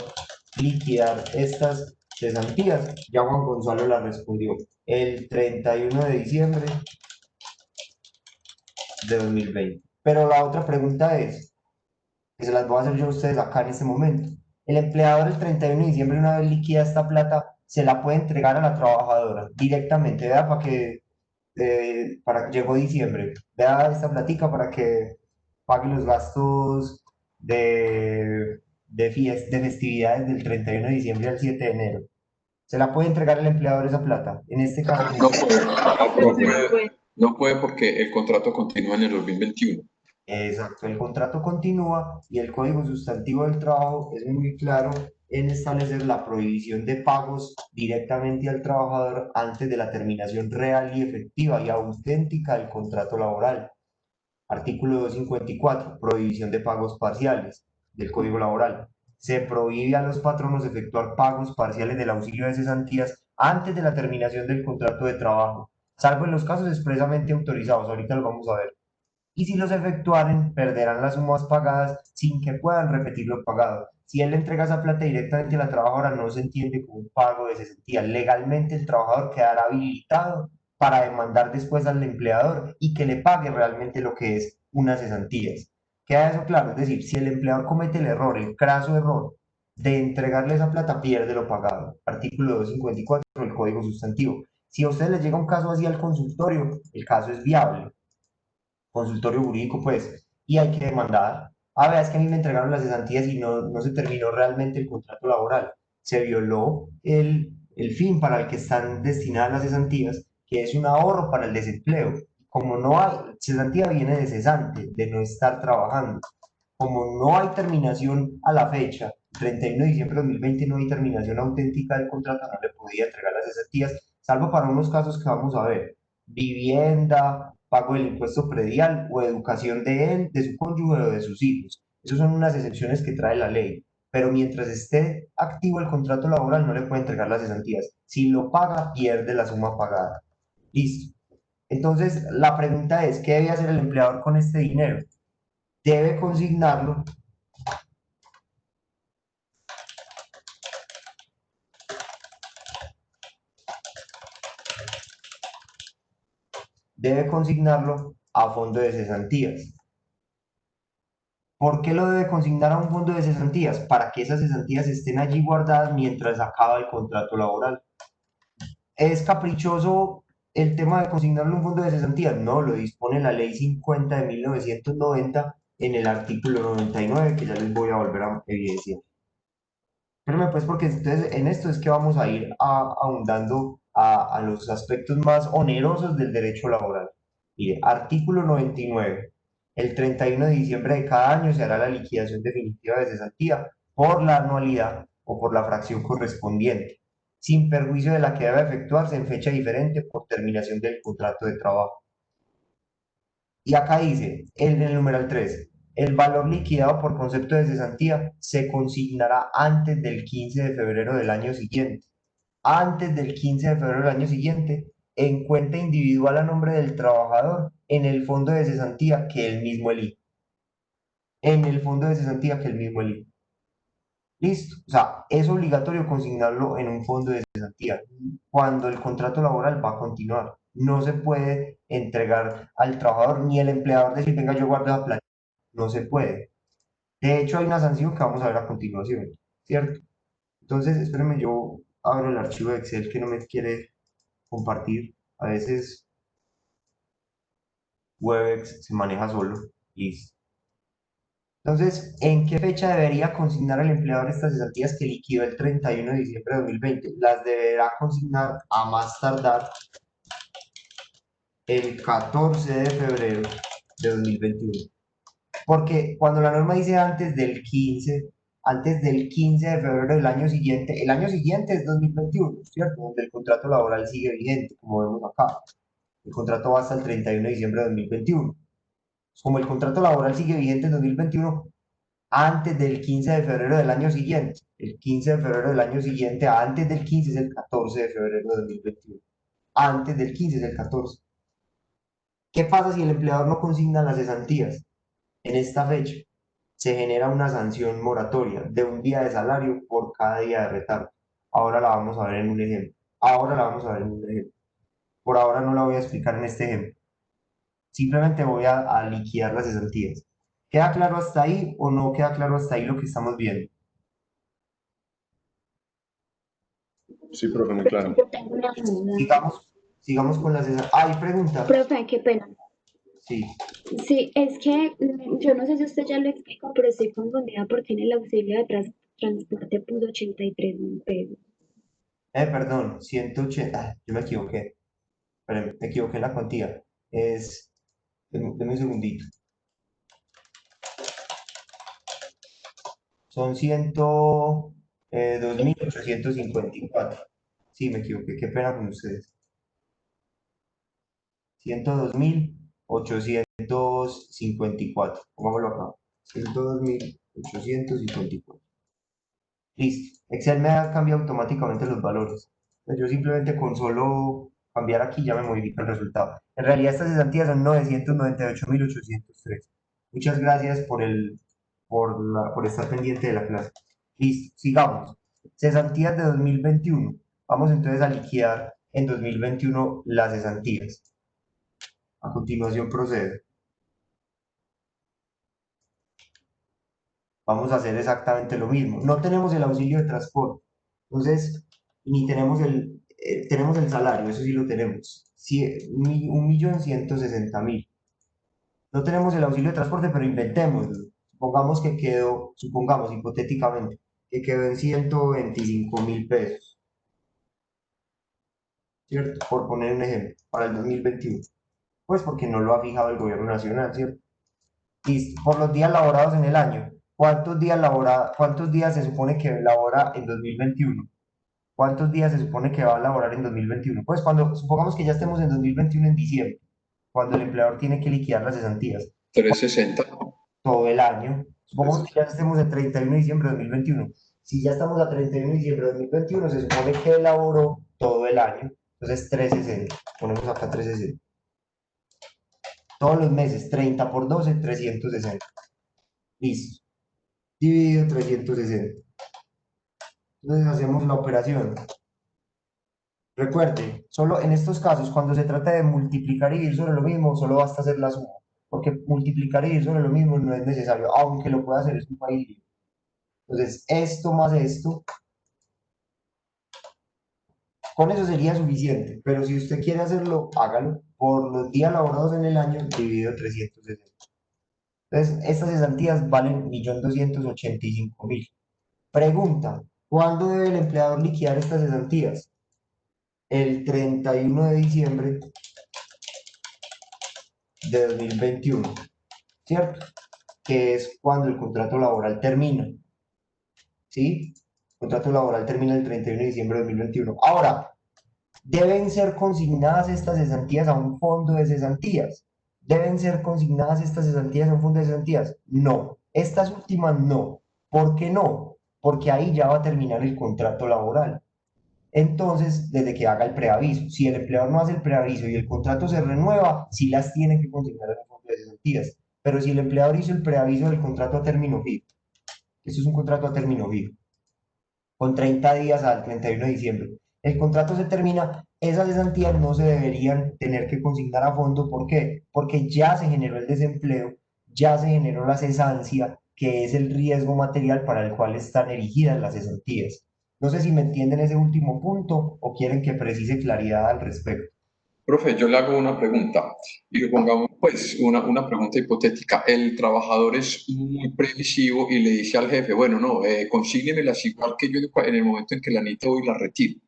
liquidar estas cesantías? Ya Juan Gonzalo la respondió. El 31 de diciembre de 2020. Pero la otra pregunta es, que se las voy a hacer yo a ustedes acá en este momento. El empleador el 31 de diciembre, una vez liquida esta plata, se la puede entregar a la trabajadora directamente, ¿verdad? Llegó diciembre, vea esta platica para que pague los gastos de festividades del 31 de diciembre al 7 de enero. ¿Se la puede entregar el empleador esa plata? En este caso, No no puede porque el contrato continúa en el 2021. exacto, el contrato continúa y el Código Sustantivo del Trabajo es muy claro en establecer la prohibición de pagos directamente al trabajador antes de la terminación real y efectiva y auténtica del contrato laboral. Artículo 254, prohibición de pagos parciales del Código Laboral. Se prohíbe a los patronos efectuar pagos parciales del auxilio de cesantías antes de la terminación del contrato de trabajo, salvo en los casos expresamente autorizados. Ahorita lo vamos a ver. Y si los efectuaren, perderán las sumas pagadas sin que puedan repetir lo pagado. Si él le entrega esa plata directamente a la trabajadora, no se entiende como un pago de cesantía. Legalmente el trabajador quedará habilitado para demandar después al empleador y que le pague realmente lo que es unas cesantías. ¿Queda eso claro? Es decir, si el empleador comete el error, el craso error de entregarle esa plata, pierde lo pagado. Artículo 254 del Código Sustantivo. Si a usted le llega un caso así al consultorio, el caso es viable, consultorio jurídico, pues, y hay que demandar. Ah, vea, es que a mí me entregaron las cesantías y no se terminó realmente el contrato laboral. Se violó el fin para el que están destinadas las cesantías, que es un ahorro para el desempleo. Como no hay, cesantía viene de cesante, de no estar trabajando. Como no hay terminación a la fecha, 31 de diciembre de 2020 no hay terminación auténtica del contrato, no le podía entregar las cesantías, salvo para unos casos que vamos a ver: vivienda, pago del impuesto predial o educación de él, de su cónyuge o de sus hijos. Esas son unas excepciones que trae la ley. Pero mientras esté activo el contrato laboral, no le puede entregar las cesantías. Si lo paga, pierde la suma pagada. Listo. Entonces, la pregunta es, ¿qué debe hacer el empleador con este dinero? Debe consignarlo a fondo de cesantías. ¿Por qué lo debe consignar a un fondo de cesantías? Para que esas cesantías estén allí guardadas mientras acaba el contrato laboral. ¿Es caprichoso el tema de consignarlo a un fondo de cesantías? No, lo dispone la Ley 50 de 1990 en el artículo 99, que ya les voy a volver a evidenciar. Espérame pues, porque entonces en esto es que vamos a ir ahondando a los aspectos más onerosos del derecho laboral. Mire, artículo 99. El 31 de diciembre de cada año se hará la liquidación definitiva de cesantía por la anualidad o por la fracción correspondiente, sin perjuicio de la que debe efectuarse en fecha diferente por terminación del contrato de trabajo. Y acá dice, en el numeral 3, el valor liquidado por concepto de cesantía se consignará antes del 15 de febrero del año siguiente. Antes del 15 de febrero del año siguiente, en cuenta individual a nombre del trabajador en el fondo de cesantía que él mismo elige. En el fondo de cesantía que él mismo elige. Listo. O sea, es obligatorio consignarlo en un fondo de cesantía cuando el contrato laboral va a continuar. No se puede entregar al trabajador ni el empleador decir, venga, yo guardo la plata. No se puede. De hecho, hay una sanción que vamos a ver a continuación, ¿cierto? Entonces, espérenme, yo abro el archivo de Excel que no me quiere compartir. A veces Webex se maneja solo. Listo. Entonces, ¿en qué fecha debería consignar el empleador estas cesantías que liquidó el 31 de diciembre de 2020? Las deberá consignar a más tardar el 14 de febrero de 2021. Porque cuando la norma dice antes del 15 de febrero del año siguiente, el año siguiente es 2021, ¿cierto? Donde el contrato laboral sigue vigente, como vemos acá. El contrato va hasta el 31 de diciembre de 2021. Como el contrato laboral sigue vigente en 2021, antes del 15 de febrero del año siguiente. El 15 de febrero del año siguiente, antes del 15 es el 14 de febrero de 2021. Antes del 15 es el 14. ¿Qué pasa si el empleador no consigna las cesantías en esta fecha? Se genera una sanción moratoria de un día de salario por cada día de retardo. Ahora la vamos a ver en un ejemplo. Por ahora no la voy a explicar en este ejemplo. Simplemente voy a liquidar las cesantías. ¿Queda claro hasta ahí o no queda claro hasta ahí lo que estamos viendo? Sí, profe, muy claro. Tengo una duda. Sigamos con las cesantías. ¿Hay preguntas? Profe, qué pena. Sí. Sí, es que yo no sé si usted ya lo explicó, pero estoy confundida porque en el auxilio de transporte puso 83.000 pesos. Perdón, 180, yo me equivoqué, esperen, me equivoqué en la cuantía. Deme un segundito. Son 2.854. Sí, me equivoqué, qué pena con ustedes. 102.854. Pongámoslo acá. 102.854. Listo. Excel me ha cambiado automáticamente los valores. Entonces, yo simplemente con solo cambiar aquí ya me modifica el resultado. En realidad estas cesantías son 998.803. Muchas gracias por estar pendiente de la clase. Listo, sigamos. Cesantías de 2021. Vamos entonces a liquidar en 2021 las cesantías. A continuación procede. Vamos a hacer exactamente lo mismo. No tenemos el auxilio de transporte, entonces, ni tenemos el salario, eso sí lo tenemos, 1.160.000. No tenemos el auxilio de transporte, pero inventémoslo. Supongamos hipotéticamente, que quedó en 125.000 pesos, ¿cierto? Por poner un ejemplo, para el 2021. Pues porque no lo ha fijado el gobierno nacional, ¿cierto? Listo. Por los días laborados en el año. ¿Cuántos días se supone que labora en 2021? ¿Cuántos días se supone que va a laborar en 2021? Pues supongamos que ya estemos en 2021 en diciembre, cuando el empleador tiene que liquidar las cesantías, 360. todo el año. Supongamos que ya estemos el 31 de diciembre de 2021. Si ya estamos a 31 de diciembre de 2021, se supone que laboró todo el año. Entonces 360. Ponemos acá 360. Todos los meses, 30 por 12, 360. Listo. Dividido 360. Entonces hacemos la operación. Recuerde, solo en estos casos, cuando se trata de multiplicar y dividir sobre lo mismo, solo basta hacer la suma, porque multiplicar y dividir sobre lo mismo no es necesario, aunque lo pueda hacer, es un país libre. Entonces, esto más esto, con eso sería suficiente, pero si usted quiere hacerlo, hágalo por los días laborados en el año dividido 360. Entonces, estas cesantías valen 1.285.000. Pregunta, ¿cuándo debe el empleador liquidar estas cesantías? El 31 de diciembre de 2021, ¿cierto? Que es cuando el contrato laboral termina, ¿sí? El contrato laboral termina el 31 de diciembre de 2021. Ahora, ¿deben ser consignadas estas cesantías a un fondo de cesantías? ¿Deben ser consignadas estas cesantías a un fondo de cesantías? No. Estas últimas no. ¿Por qué no? Porque ahí ya va a terminar el contrato laboral. Entonces, desde que haga el preaviso, si el empleador no hace el preaviso y el contrato se renueva, sí las tiene que consignar en el fondo de cesantías. Pero si el empleador hizo el preaviso del contrato a término fijo, esto es un contrato a término fijo, con 30 días al 31 de diciembre, el contrato se termina, esas cesantías no se deberían tener que consignar a fondo. ¿Por qué? Porque ya se generó el desempleo, ya se generó la cesancia, que es el riesgo material para el cual están erigidas las cesantías. No sé si me entienden ese último punto o quieren que precise claridad al respecto. Profe, yo le hago una pregunta y supongamos, pues, una pregunta hipotética. El trabajador es muy previsivo y le dice al jefe, bueno, no, consíguemelas igual que yo en el momento en que la necesito y la retiro.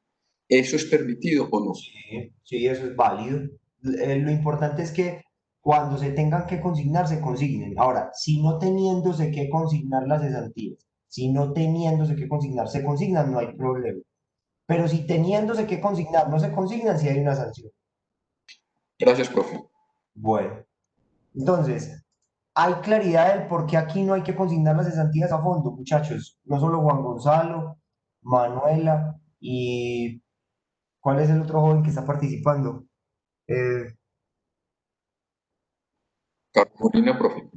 ¿Eso es permitido o no? Sí, sí, eso es válido. Lo importante es que cuando se tengan que consignar, se consignen. Ahora, si no teniéndose que consignar las cesantías, si no teniéndose que consignar, se consignan, no hay problema. Pero si teniéndose que consignar, no se consignan, sí hay una sanción. Gracias, profe. Bueno, entonces, hay claridad del por qué aquí no hay que consignar las cesantías a fondo, muchachos. No solo Juan Gonzalo, Manuela y ¿cuál es el otro joven que está participando? Eh, Carlos Molina, profe.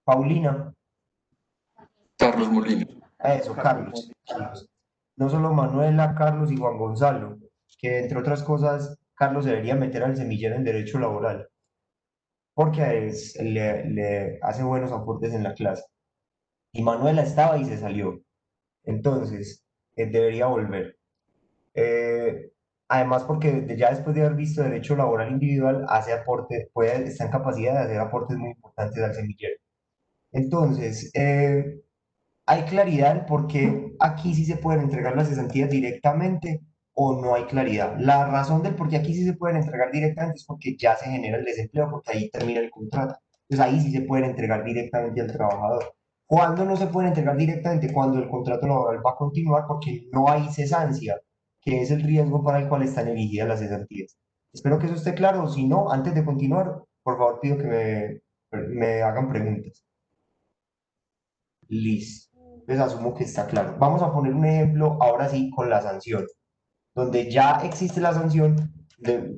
Paulina. Carlos Molina. Eso, Carlos. No solo Manuela, Carlos y Juan Gonzalo, que entre otras cosas, Carlos se debería meter al semillero en derecho laboral, porque le hace buenos aportes en la clase. Y Manuela estaba y se salió. Entonces, debería volver. Eh, Además, porque ya después de haber visto derecho laboral individual, hace aporte, está en capacidad de hacer aportes muy importantes al semillero. Entonces, hay claridad en por qué aquí sí se pueden entregar las cesantías directamente o no hay claridad. La razón del por qué aquí sí se pueden entregar directamente es porque ya se genera el desempleo, porque ahí termina el contrato. Entonces ahí sí se pueden entregar directamente al trabajador. ¿Cuándo no se pueden entregar directamente? Cuando el contrato laboral va a continuar porque no hay cesancia, que es el riesgo para el cual están erigidas las cesantías. Espero que eso esté claro. Si no, antes de continuar, por favor pido que me hagan preguntas. Listo. Entonces asumo que está claro. Vamos a poner un ejemplo ahora sí con la sanción, donde ya existe la sanción,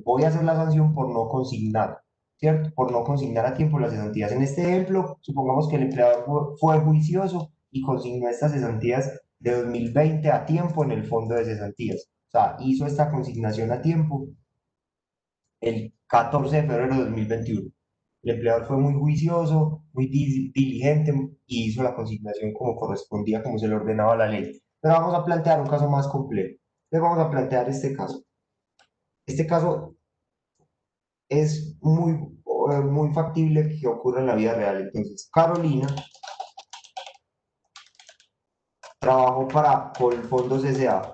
voy a hacer la sanción por no consignar, ¿cierto? Por no consignar a tiempo las cesantías. En este ejemplo, supongamos que el empleador fue juicioso y consignó estas cesantías de 2020 a tiempo en el fondo de cesantías. O sea, hizo esta consignación a tiempo el 14 de febrero de 2021. El empleador fue muy juicioso, muy diligente y hizo la consignación como correspondía, como se le ordenaba la ley. Pero vamos a plantear un caso más complejo. Entonces vamos a plantear este caso. Este caso es muy factible que ocurra en la vida real. Entonces, Carolina trabajó para Colfondos S.A.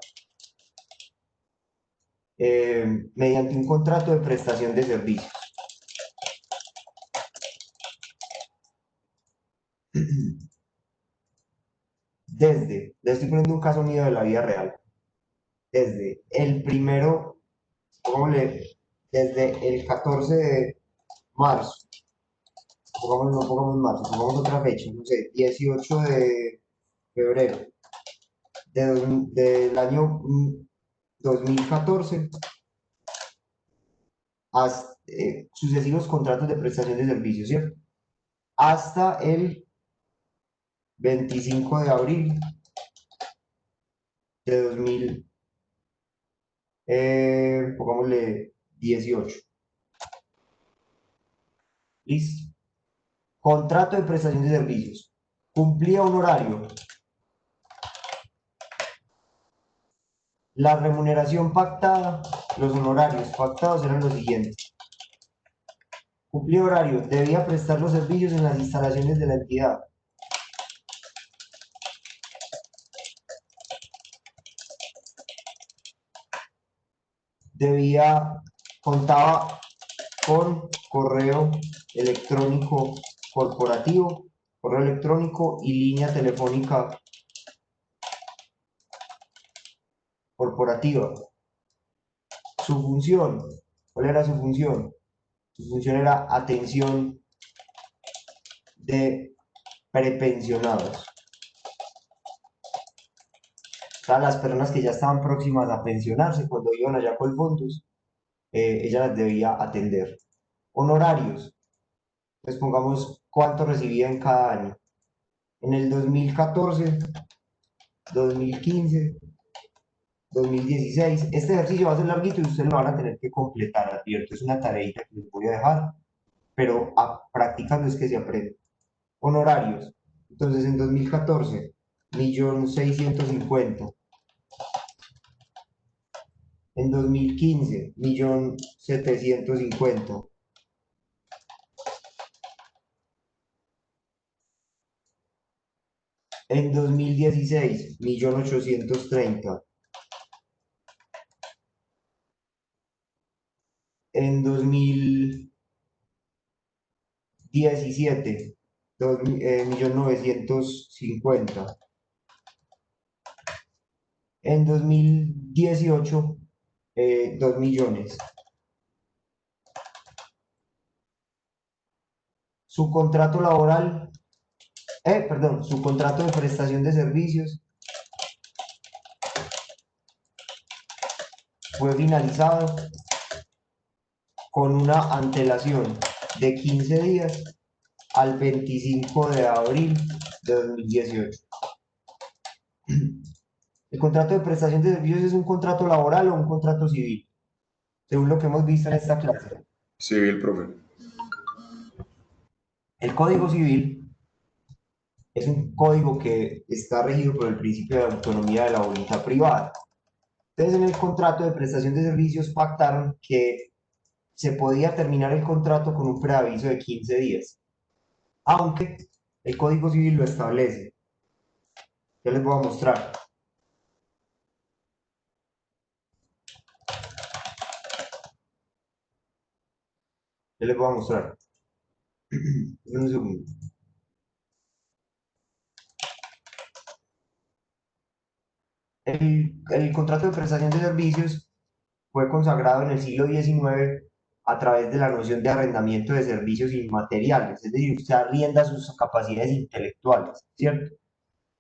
Mediante un contrato de prestación de servicios. Le estoy poniendo un caso mío de la vida real. Desde el primero, pongámosle, desde el 14 de marzo, no pongamos marzo, pongamos otra fecha, no sé, 18 de febrero del año 2014, hasta, sucesivos contratos de prestación de servicios, ¿cierto? Hasta el 25 de abril de 2000, pongámosle 18. ¿Listo? Contrato de prestación de servicios. Cumplía un horario. La remuneración pactada, los honorarios pactados eran los siguientes. Cumplía horario, debía prestar los servicios en las instalaciones de la entidad. Contaba con correo electrónico corporativo, correo electrónico y línea telefónica corporativa. Su función, ¿cuál era su función? Su función era atención de prepensionados. O sea, las personas que ya estaban próximas a pensionarse cuando iban allá con fondos, ella las debía atender. Honorarios, pues pongamos cuánto recibía en cada año. En el 2014, 2015, 2016, este ejercicio va a ser larguito y ustedes lo van a tener que completar, advierto, es una tareita que les voy a dejar, pero practicando es que se aprende. Honorarios, entonces en 2014, 1.650.000. En 2015, 1.750.000. En 2016, 1.830.000. En 2017, 1.950.000. En 2018, 2 millones. Su contrato laboral, su contrato de prestación de servicios fue finalizado con una antelación de 15 días al 25 de abril de 2018. ¿El contrato de prestación de servicios es un contrato laboral o un contrato civil? Según lo que hemos visto en esta clase. Civil, profe. El Código Civil es un código que está regido por el principio de autonomía de la voluntad privada. Entonces, en el contrato de prestación de servicios pactaron que se podía terminar el contrato con un preaviso de 15 días, aunque el Código Civil lo establece. Yo les voy a mostrar. Yo les voy a mostrar. Un segundo. El contrato de prestación de servicios fue consagrado en el siglo XIX a través de la noción de arrendamiento de servicios inmateriales, es decir, usted arrienda sus capacidades intelectuales, ¿cierto?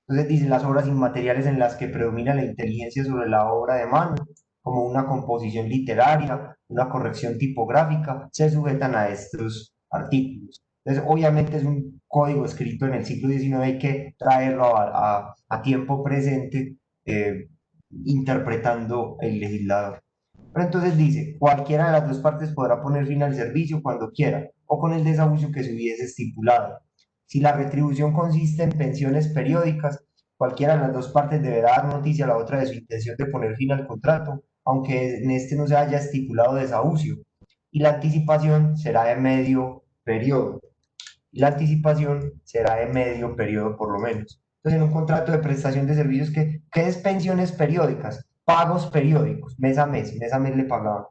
Entonces dice las obras inmateriales en las que predomina la inteligencia sobre la obra de mano, como una composición literaria, una corrección tipográfica, se sujetan a estos artículos. Entonces, obviamente es un código escrito en el siglo XIX, hay que traerlo a tiempo presente, eh, interpretando el legislador. Pero entonces dice, cualquiera de las dos partes podrá poner fin al servicio cuando quiera, o con el desahucio que se hubiese estipulado. Si la retribución consiste en pensiones periódicas, cualquiera de las dos partes deberá dar noticia a la otra de su intención de poner fin al contrato, aunque en este no se haya estipulado desahucio, y la anticipación será de medio periodo. Y la anticipación será de medio periodo por lo menos. Entonces, en un contrato de prestación de servicios, ¿qué es pensiones periódicas? Pagos periódicos, mes a mes le pagaban.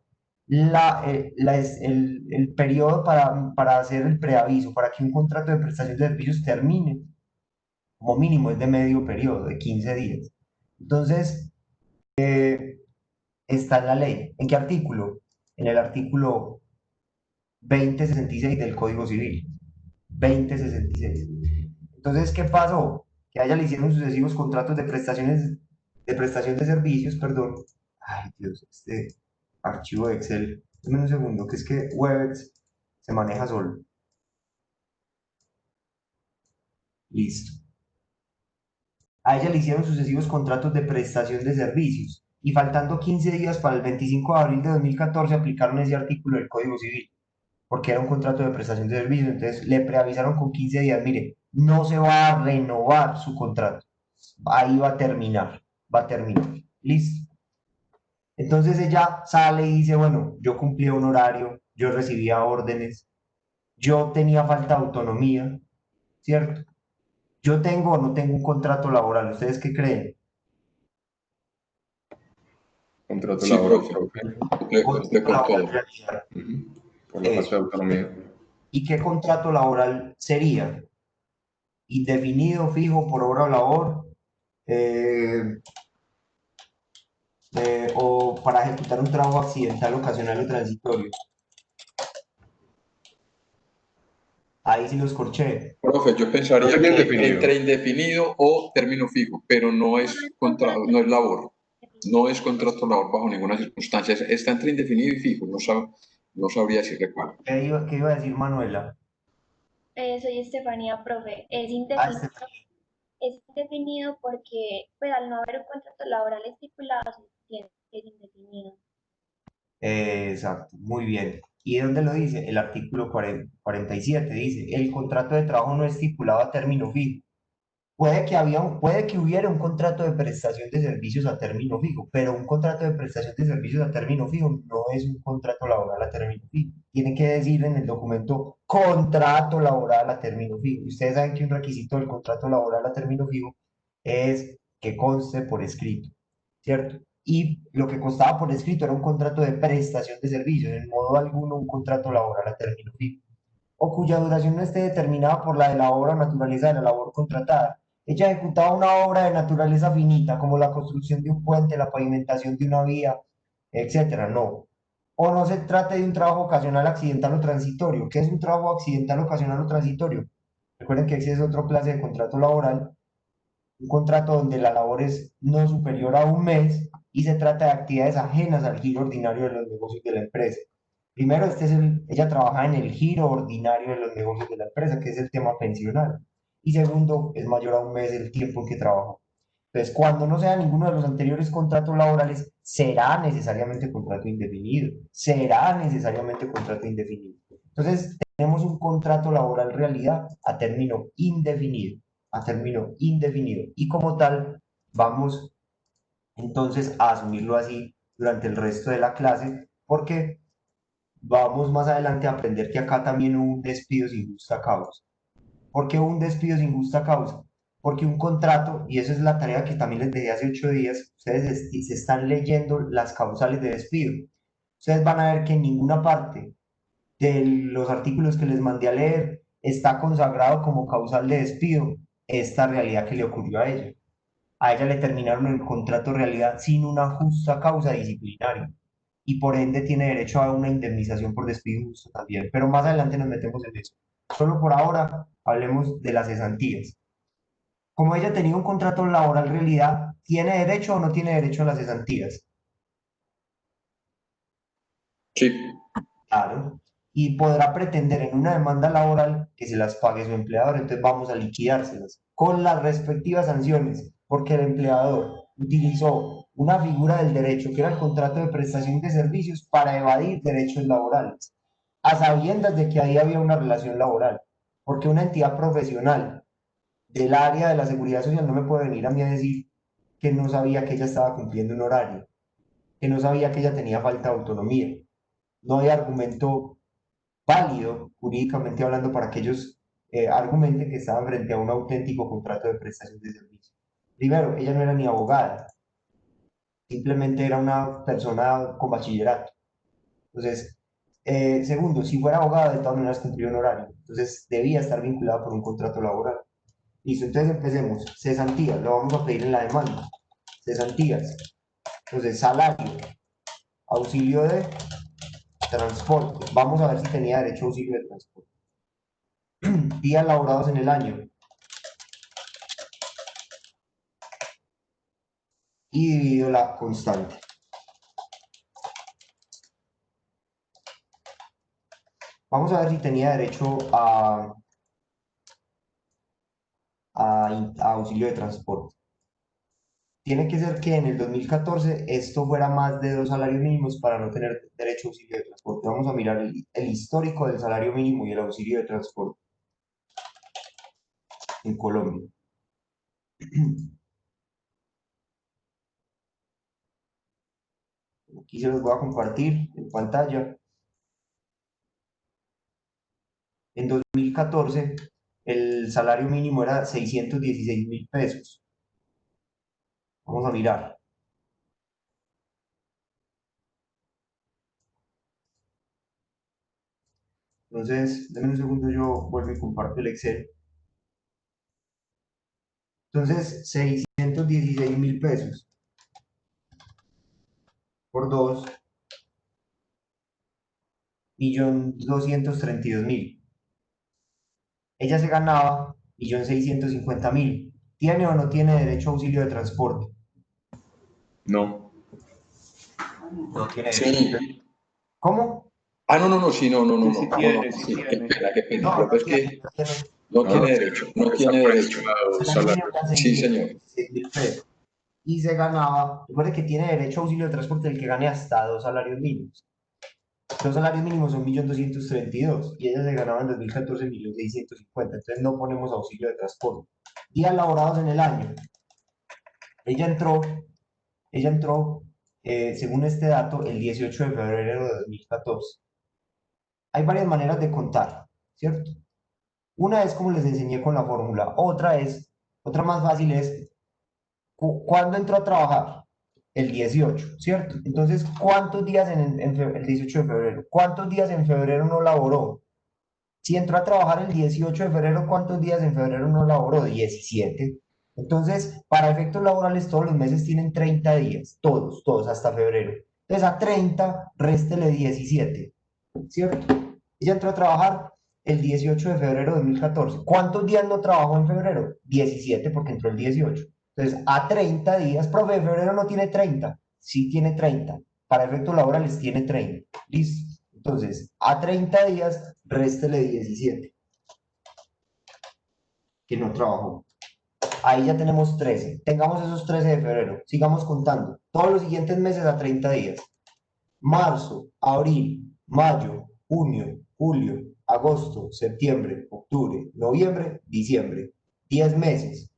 El periodo para hacer el preaviso, para que un contrato de prestación de servicios termine, como mínimo es de medio periodo, de 15 días. Entonces, está en la ley. ¿En qué artículo? En el artículo 2066 del Código Civil. 2066. Entonces, ¿qué pasó? Que a ella le hicieron sucesivos contratos de prestación de servicios, perdón. Ay, Dios, este archivo de Excel. Dame un segundo, que es que Webex se maneja solo. Listo. A ella le hicieron sucesivos contratos de prestación de servicios y faltando 15 días para el 25 de abril de 2014 aplicaron ese artículo del Código Civil, porque era un contrato de prestación de servicios. Entonces le preavisaron con 15 días, mire, no se va a renovar su contrato, ahí va a terminar, listo. Entonces ella sale y dice, bueno, yo cumplía un horario, yo recibía órdenes, yo tenía falta de autonomía, ¿cierto? Yo tengo o no tengo un contrato laboral, ¿ustedes qué creen? Contrato Sí, laboral, profe, profe. cumple Contrato con laboral todo. realizado. Por la falta Eso. de autonomía. ¿Y qué contrato laboral sería? Indefinido, fijo, por hora o labor, eh, o para ejecutar un trabajo accidental, ocasional o transitorio. Ahí sí los corché. Profe, yo No pensaría sería que indefinido. entre indefinido o término fijo, pero no es no es labor, no es contrato labor bajo ninguna circunstancia. Está entre indefinido y fijo, no sabría si recuerdo. ¿Qué iba a decir Manuela? Soy Estefanía, profe. Ah, este, Es indefinido porque, pues, al no haber un contrato laboral estipulado, se entiende que es indefinido. exacto, muy bien. ¿Y dónde lo dice? El artículo 47 dice, el contrato de trabajo no estipulado a término fijo. Puede que hubiera un contrato de prestación de servicios a término fijo, pero un contrato de prestación de servicios a término fijo no es un contrato laboral a término fijo. Tiene que decir en el documento contrato laboral a término fijo. Ustedes saben que un requisito del contrato laboral a término fijo es que conste por escrito, ¿cierto? Y lo que constaba por escrito era un contrato de prestación de servicios, en modo alguno un contrato laboral a término fijo, o cuya duración no esté determinada por la de la obra o naturaleza de la labor contratada. Ella ejecutaba una obra de naturaleza finita, como la construcción de un puente, la pavimentación de una vía, etcétera. No. O no se trate de un trabajo ocasional, accidental o transitorio. ¿Qué es un trabajo accidental, ocasional o transitorio? Recuerden que ese es otro clase de contrato laboral, un contrato donde la labor es no superior a un mes y se trata de actividades ajenas al giro ordinario de los negocios de la empresa. Primero, ella trabaja en el giro ordinario de los negocios de la empresa, que es el tema pensional. Y segundo, es mayor a un mes el tiempo en que trabajó. Entonces, cuando no sea ninguno de los anteriores contratos laborales, será necesariamente contrato indefinido. Será necesariamente contrato indefinido. Entonces, tenemos un contrato laboral realidad a término indefinido, a término indefinido. Y como tal, vamos entonces a asumirlo así durante el resto de la clase, porque vamos más adelante a aprender que acá también hubo un despido sin justa causa. ¿Por qué hubo un despido sin justa causa? porque un contrato, y eso es la tarea que también les dejé hace 8 días, ustedes se están leyendo las causales de despido. Ustedes van a ver que en ninguna parte de los artículos que les mandé a leer está consagrado como causal de despido esta realidad que le ocurrió a ella. A ella le terminaron el contrato de realidad sin una justa causa disciplinaria y por ende tiene derecho a una indemnización por despido injusto también. Pero más adelante nos metemos en eso. Solo por ahora hablemos de las cesantías. Como ella tenía un contrato laboral realidad, ¿tiene derecho o no tiene derecho a las cesantías? Sí, Claro. Y podrá pretender en una demanda laboral que se las pague su empleador, entonces vamos a liquidárselas con las respectivas sanciones, porque el empleador utilizó una figura del derecho, que era el contrato de prestación de servicios, para evadir derechos laborales, a sabiendas de que ahí había una relación laboral, porque una entidad profesional del área de la seguridad social no me puede venir a mí a decir que no sabía que ella estaba cumpliendo un horario, que no sabía que ella tenía falta de autonomía. No hay argumento válido, jurídicamente hablando, para que ellos argumenten que estaban frente a un auténtico contrato de prestación de servicio. Primero, ella no era ni abogada, simplemente era una persona con bachillerato. Entonces, segundo, si fuera abogada, de todas maneras cumplía un horario. Entonces, debía estar vinculada por un contrato laboral. Listo, entonces empecemos. Cesantías, lo vamos a pedir en la demanda. Cesantías. Entonces, salario, auxilio de transporte. Vamos a ver si tenía derecho a auxilio de transporte. Días laborados en el año. Y dividido la constante. Vamos a ver si tenía derecho a auxilio de transporte. Tiene que ser que en el 2014 esto fuera más de 2 salarios mínimos para no tener derecho a auxilio de transporte. Vamos a mirar el histórico del salario mínimo y el auxilio de transporte en Colombia. Aquí se los voy a compartir en pantalla. En 2014 el salario mínimo era 616.000 pesos. Vamos a mirar. Entonces, denme un segundo, yo vuelvo y comparto el Excel. Entonces, 616.000 pesos por 2, 1.232.000. Ella se ganaba 1.650.000. ¿Tiene o no tiene derecho a auxilio de transporte? No. No tiene derecho. sí. ¿Cómo? Ah, no, sí, no. Sí No, tiene, sí sí, tiene. qué pena. No, Lo no que es tiene, que no tiene. no No, tiene derecho, no tiene derecho. desaparecido Salario mínimo salario. eran Sí, señor. 6.000 pesos. Y se ganaba, recuerde que tiene derecho a auxilio de transporte el que gane hasta 2 salarios mínimos. 2 salarios mínimos son 1.232.000 y ella se ganaba en 2014 1.650.000. Entonces no ponemos auxilio de transporte. Días laborados en el año. Ella entró, según este dato, el 18 de febrero de 2014. Hay varias maneras de contar, ¿cierto? Una es como les enseñé con la fórmula, otra más fácil es, ¿cuándo entró a trabajar? El 18, ¿cierto? Entonces, ¿cuántos días el 18 de febrero? ¿Cuántos días en febrero no laboró? Si entró a trabajar el 18 de febrero, ¿cuántos días en febrero no laboró? 17. Entonces, para efectos laborales, todos los meses tienen 30 días, todos, hasta febrero. Entonces, a 30, réstele 17, ¿cierto? Ella entró a trabajar el 18 de febrero de 2014. ¿Cuántos días no trabajó en febrero? 17, porque entró el 18. Entonces, a 30 días, profe, de febrero no tiene 30. Sí tiene 30. Para efectos laborales tiene 30. ¿Listo? Entonces, a 30 días, réstele 17, que no trabajó. Ahí ya tenemos 13. Tengamos esos 13 de febrero. Sigamos contando. Todos los siguientes meses a 30 días. Marzo, abril, mayo, junio, julio, agosto, septiembre, octubre, noviembre, diciembre. 10 meses.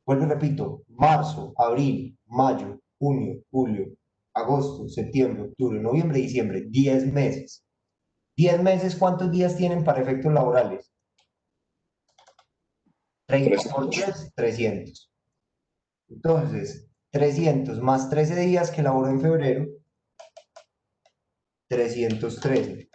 Vuelvo y repito. Marzo, abril, mayo, junio, julio, agosto, septiembre, octubre, noviembre, diciembre. 10 meses. 10 meses, ¿cuántos días tienen para efectos laborales? 30 por 300. 10, 300. Entonces, 300 más 13 días que laboró en febrero, 313.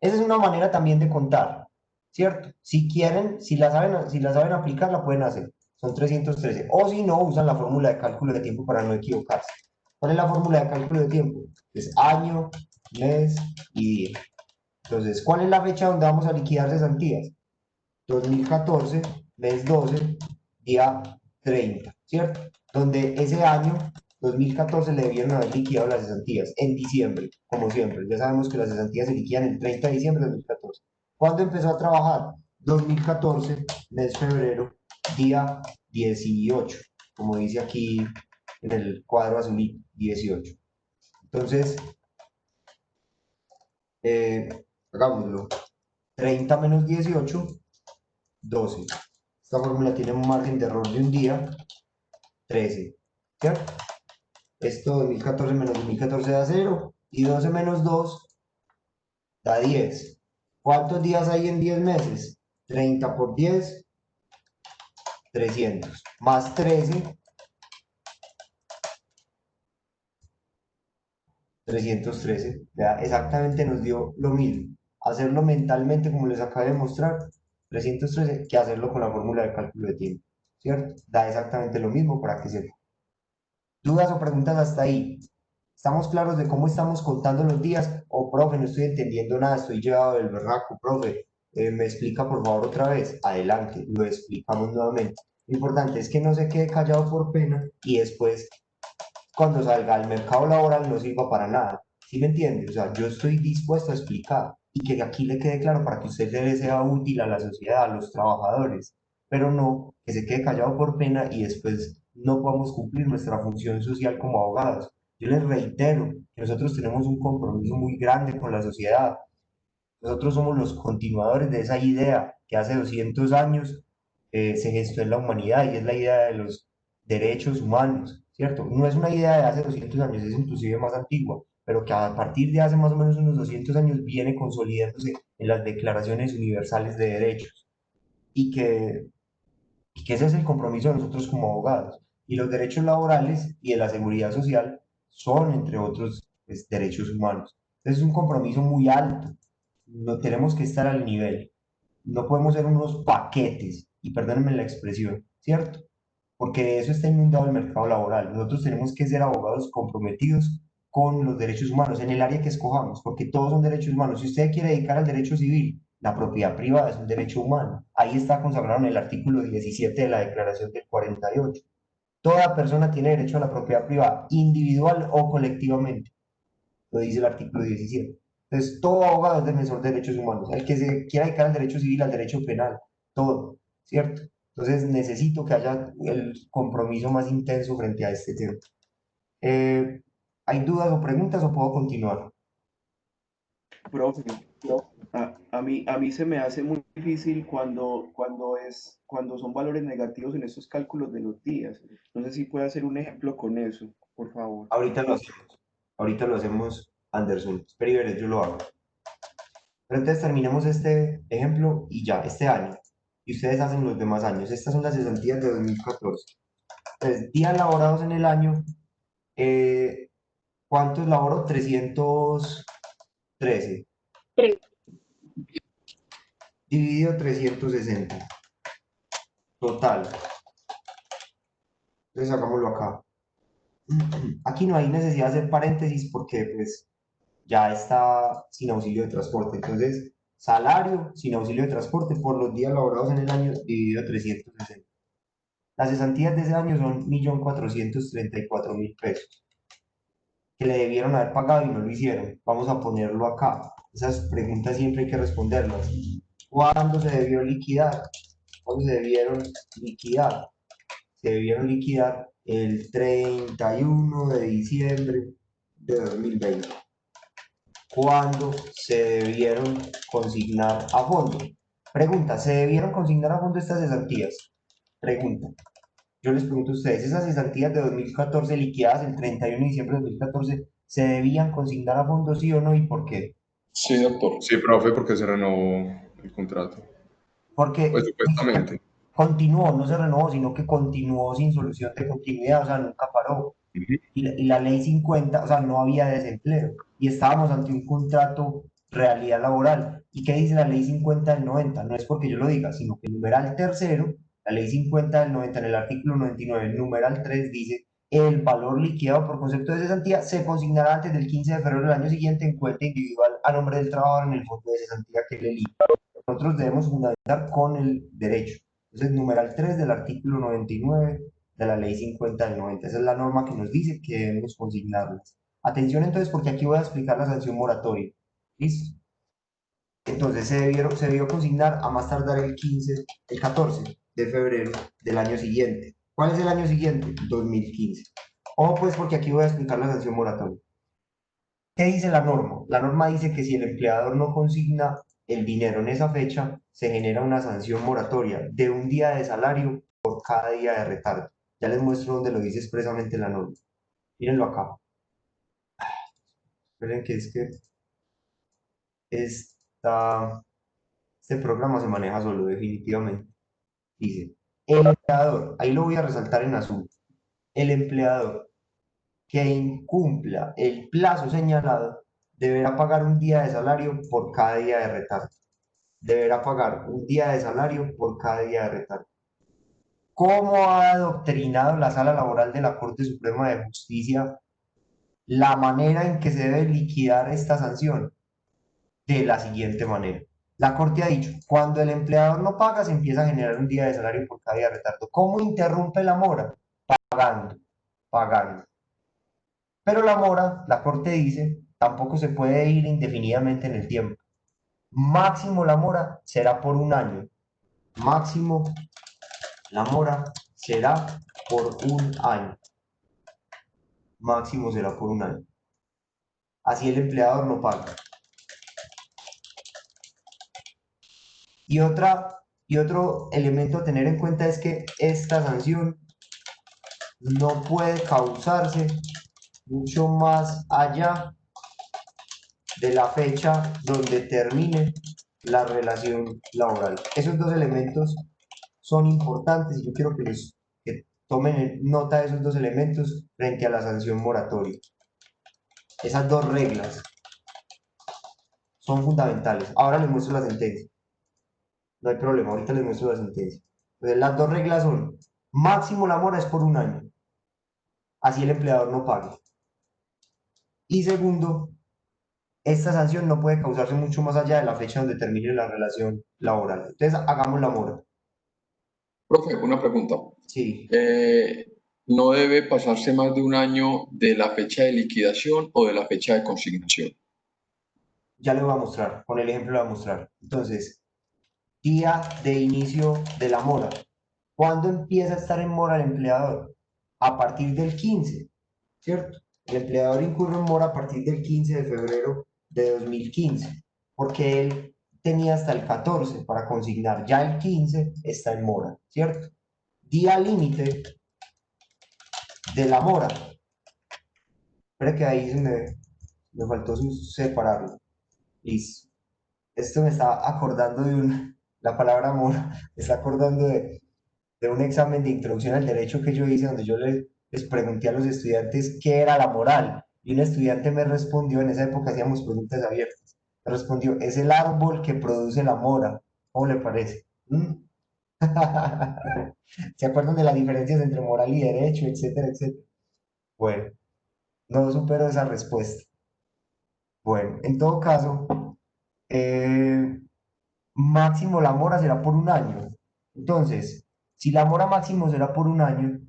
Esa es una manera también de contar, ¿cierto? Si quieren, si la saben aplicar, la pueden hacer. Son 313. O si no, usan la fórmula de cálculo de tiempo para no equivocarse. ¿Cuál es la fórmula de cálculo de tiempo? Es año, mes y día. Entonces, ¿cuál es la fecha donde vamos a liquidar cesantías? 2014, mes 12, día 30, ¿cierto? Donde ese año, 2014, le debieron haber liquidado las cesantías en diciembre, como siempre. Ya sabemos que las cesantías se liquidan el 30 de diciembre de 2014. ¿Cuándo empezó a trabajar? 2014, mes febrero, día 18, como dice aquí en el cuadro azul, 18. Entonces, hagámoslo. 30 menos 18, 12. Esta fórmula tiene un margen de error de un día, 13. ¿Cierto? Esto 2014 menos 2014 da 0 y 12 menos 2 da 10. ¿Cuántos días hay en 10 meses? 30 por 10, 300. Más 13, 313. Vea, exactamente nos dio lo mismo. Hacerlo mentalmente, como les acabo de mostrar, 313, que hacerlo con la fórmula de cálculo de tiempo. ¿Cierto? Da exactamente lo mismo para que sepan. ¿Dudas o preguntas hasta ahí? ¿Estamos claros de cómo estamos contando los días? O, profe, no estoy entendiendo nada, estoy llevado del berraco, profe. ¿Me explica por favor otra vez? Adelante, lo explicamos nuevamente. Lo importante es que no se quede callado por pena y después, cuando salga al mercado laboral, no sirva para nada. ¿Sí me entiende? O sea, yo estoy dispuesto a explicar y que aquí le quede claro para que usted le sea útil a la sociedad, a los trabajadores, pero no que se quede callado por pena y después no podamos cumplir nuestra función social como abogados. Yo les reitero que nosotros tenemos un compromiso muy grande con la sociedad. Nosotros somos los continuadores de esa idea que hace 200 años se gestó en la humanidad y es la idea de los derechos humanos, ¿cierto? No es una idea de hace 200 años, es inclusive más antigua, pero que a partir de hace más o menos unos 200 años viene consolidándose en las declaraciones universales de derechos y que ese es el compromiso de nosotros como abogados. Y los derechos laborales y de la seguridad social son, entre otros, pues, derechos humanos. Entonces es un compromiso muy alto. No tenemos que estar al nivel. No podemos ser unos paquetes, y perdónenme la expresión, ¿cierto? Porque de eso está inundado el mercado laboral. Nosotros tenemos que ser abogados comprometidos con los derechos humanos en el área que escojamos, porque todos son derechos humanos. Si usted quiere dedicar al derecho civil, la propiedad privada es un derecho humano. Ahí está consagrado en el artículo 17 de la Declaración del 48. Toda persona tiene derecho a la propiedad privada, individual o colectivamente. Lo dice el artículo 17. Entonces, todo abogado es defensor de derechos humanos. El que se quiera dedicar al derecho civil, al derecho penal, todo, ¿cierto? Entonces, necesito que haya el compromiso más intenso frente a este tema. ¿Hay dudas o preguntas o puedo continuar? Profe, a mí se me hace muy difícil cuando son valores negativos en estos cálculos de los días. No sé si puede hacer un ejemplo con eso, por favor. Ahorita lo hacemos. Ahorita lo hacemos, Anderson. Espera y veré, yo lo hago. Pero entonces terminemos este ejemplo y ya, este año. Y ustedes hacen los demás años. Estas son las cesantías de 2014. Entonces, días laborados en el año. ¿Cuántos laboró? 313. Dividido 360. Total. Entonces hagámoslo acá. Aquí no hay necesidad de hacer paréntesis porque pues ya está sin auxilio de transporte. Entonces, salario sin auxilio de transporte por los días laborados en el año dividido 360. Las cesantías de ese año son 1.434.000 pesos que le debieron haber pagado y no lo hicieron. Vamos a ponerlo acá. Esas preguntas siempre hay que responderlas. ¿Cuándo se debió liquidar? ¿Cuándo se debieron liquidar? Se debieron liquidar el 31 de diciembre de 2020. ¿Cuándo se debieron consignar a fondo? Pregunta, ¿se debieron consignar a fondo estas cesantías? Pregunta. Yo les pregunto a ustedes, ¿esas cesantías de 2014 liquidadas el 31 de diciembre de 2014 se debían consignar a fondo, sí o no, y por qué? Sí, doctor. Sí, profe, porque se renovó el contrato. Porque Pues supuestamente. continuó, no se renovó, sino que continuó sin solución de continuidad, o sea, nunca paró. Y la ley 50, o sea, no había desempleo y estábamos ante un contrato realidad laboral. ¿Y qué dice la ley 50 del 90? No es porque yo lo diga, sino que el numeral tercero, la ley 50 del 90 en el artículo 99, el numeral 3 dice: el valor liquidado por concepto de cesantía se consignará antes del 15 de febrero del año siguiente en cuenta individual a nombre del trabajador en el fondo de cesantía que le liquida. Nosotros debemos fundamentar con el derecho. Entonces, numeral 3 del artículo 99 de la ley 50 del 90. Esa es la norma que nos dice que debemos consignarlas. Atención entonces, porque aquí voy a explicar la sanción moratoria. ¿Listo? Entonces se debió consignar a más tardar el 14 de febrero del año siguiente. ¿Cuál es el año siguiente? 2015. O pues porque aquí voy a explicar la sanción moratoria. ¿Qué dice la norma? La norma dice que si el empleador no consigna el dinero en esa fecha, se genera una sanción moratoria de un día de salario por cada día de retardo. Ya les muestro dónde lo dice expresamente la norma. Mírenlo acá. Esperen que es que esta, este programa se maneja solo, definitivamente. Dice, el empleador, ahí lo voy a resaltar en azul, el empleador que incumpla el plazo señalado deberá pagar un día de salario por cada día de retardo. Deberá pagar un día de salario por cada día de retardo. ¿Cómo ha adoctrinado la Sala Laboral de la Corte Suprema de Justicia la manera en que se debe liquidar esta sanción? De la siguiente manera. La Corte ha dicho, cuando el empleador no paga, se empieza a generar un día de salario por cada día de retardo. ¿Cómo interrumpe la mora? Pagando, pagando. Pero la mora, la Corte dice, tampoco se puede ir indefinidamente en el tiempo. Máximo la mora será por un año. Máximo la mora será por un año. Máximo será por un año. Así el empleador no paga. Y otro elemento a tener en cuenta es que esta sanción no puede causarse mucho más allá de la fecha donde termine la relación laboral. Esos dos elementos son importantes y yo quiero que tomen nota de esos dos elementos frente a la sanción moratoria. Esas dos reglas son fundamentales. Ahora les muestro la sentencia. No hay problema, ahorita les muestro la sentencia. Entonces, las dos reglas son: máximo la mora es por un año, así el empleador no pague. Y segundo, esta sanción no puede causarse mucho más allá de la fecha donde termine la relación laboral. Entonces, hagamos la mora. Profe, una pregunta. Sí, ¿No debe pasarse más de un año de la fecha de liquidación o de la fecha de consignación? ya le voy a mostrar, con el ejemplo le voy a mostrar. Entonces, día de inicio de la mora. ¿Cuándo empieza a estar en mora el empleador? A partir del 15, ¿cierto? El empleador incurre en mora a partir del 15 de febrero de 2015, porque él tenía hasta el 14 para consignar. Ya el 15 está en mora, ¿cierto? Día límite de la mora. Espera que ahí me faltó separarlo. Listo. Esto me está acordando la palabra mora, me está acordando de un examen de introducción al derecho que yo hice, donde yo les pregunté a los estudiantes qué era la moral. Y un estudiante me respondió, en esa época hacíamos preguntas abiertas, me respondió: es el árbol que produce la mora. ¿Cómo le parece? ¿Mm? ¿Se acuerdan de las diferencias entre moral y derecho, etcétera, etcétera? Bueno, no supero esa respuesta. Bueno, en todo caso, eh, máximo la mora será por un año. Entonces, si la mora máximo será por un año,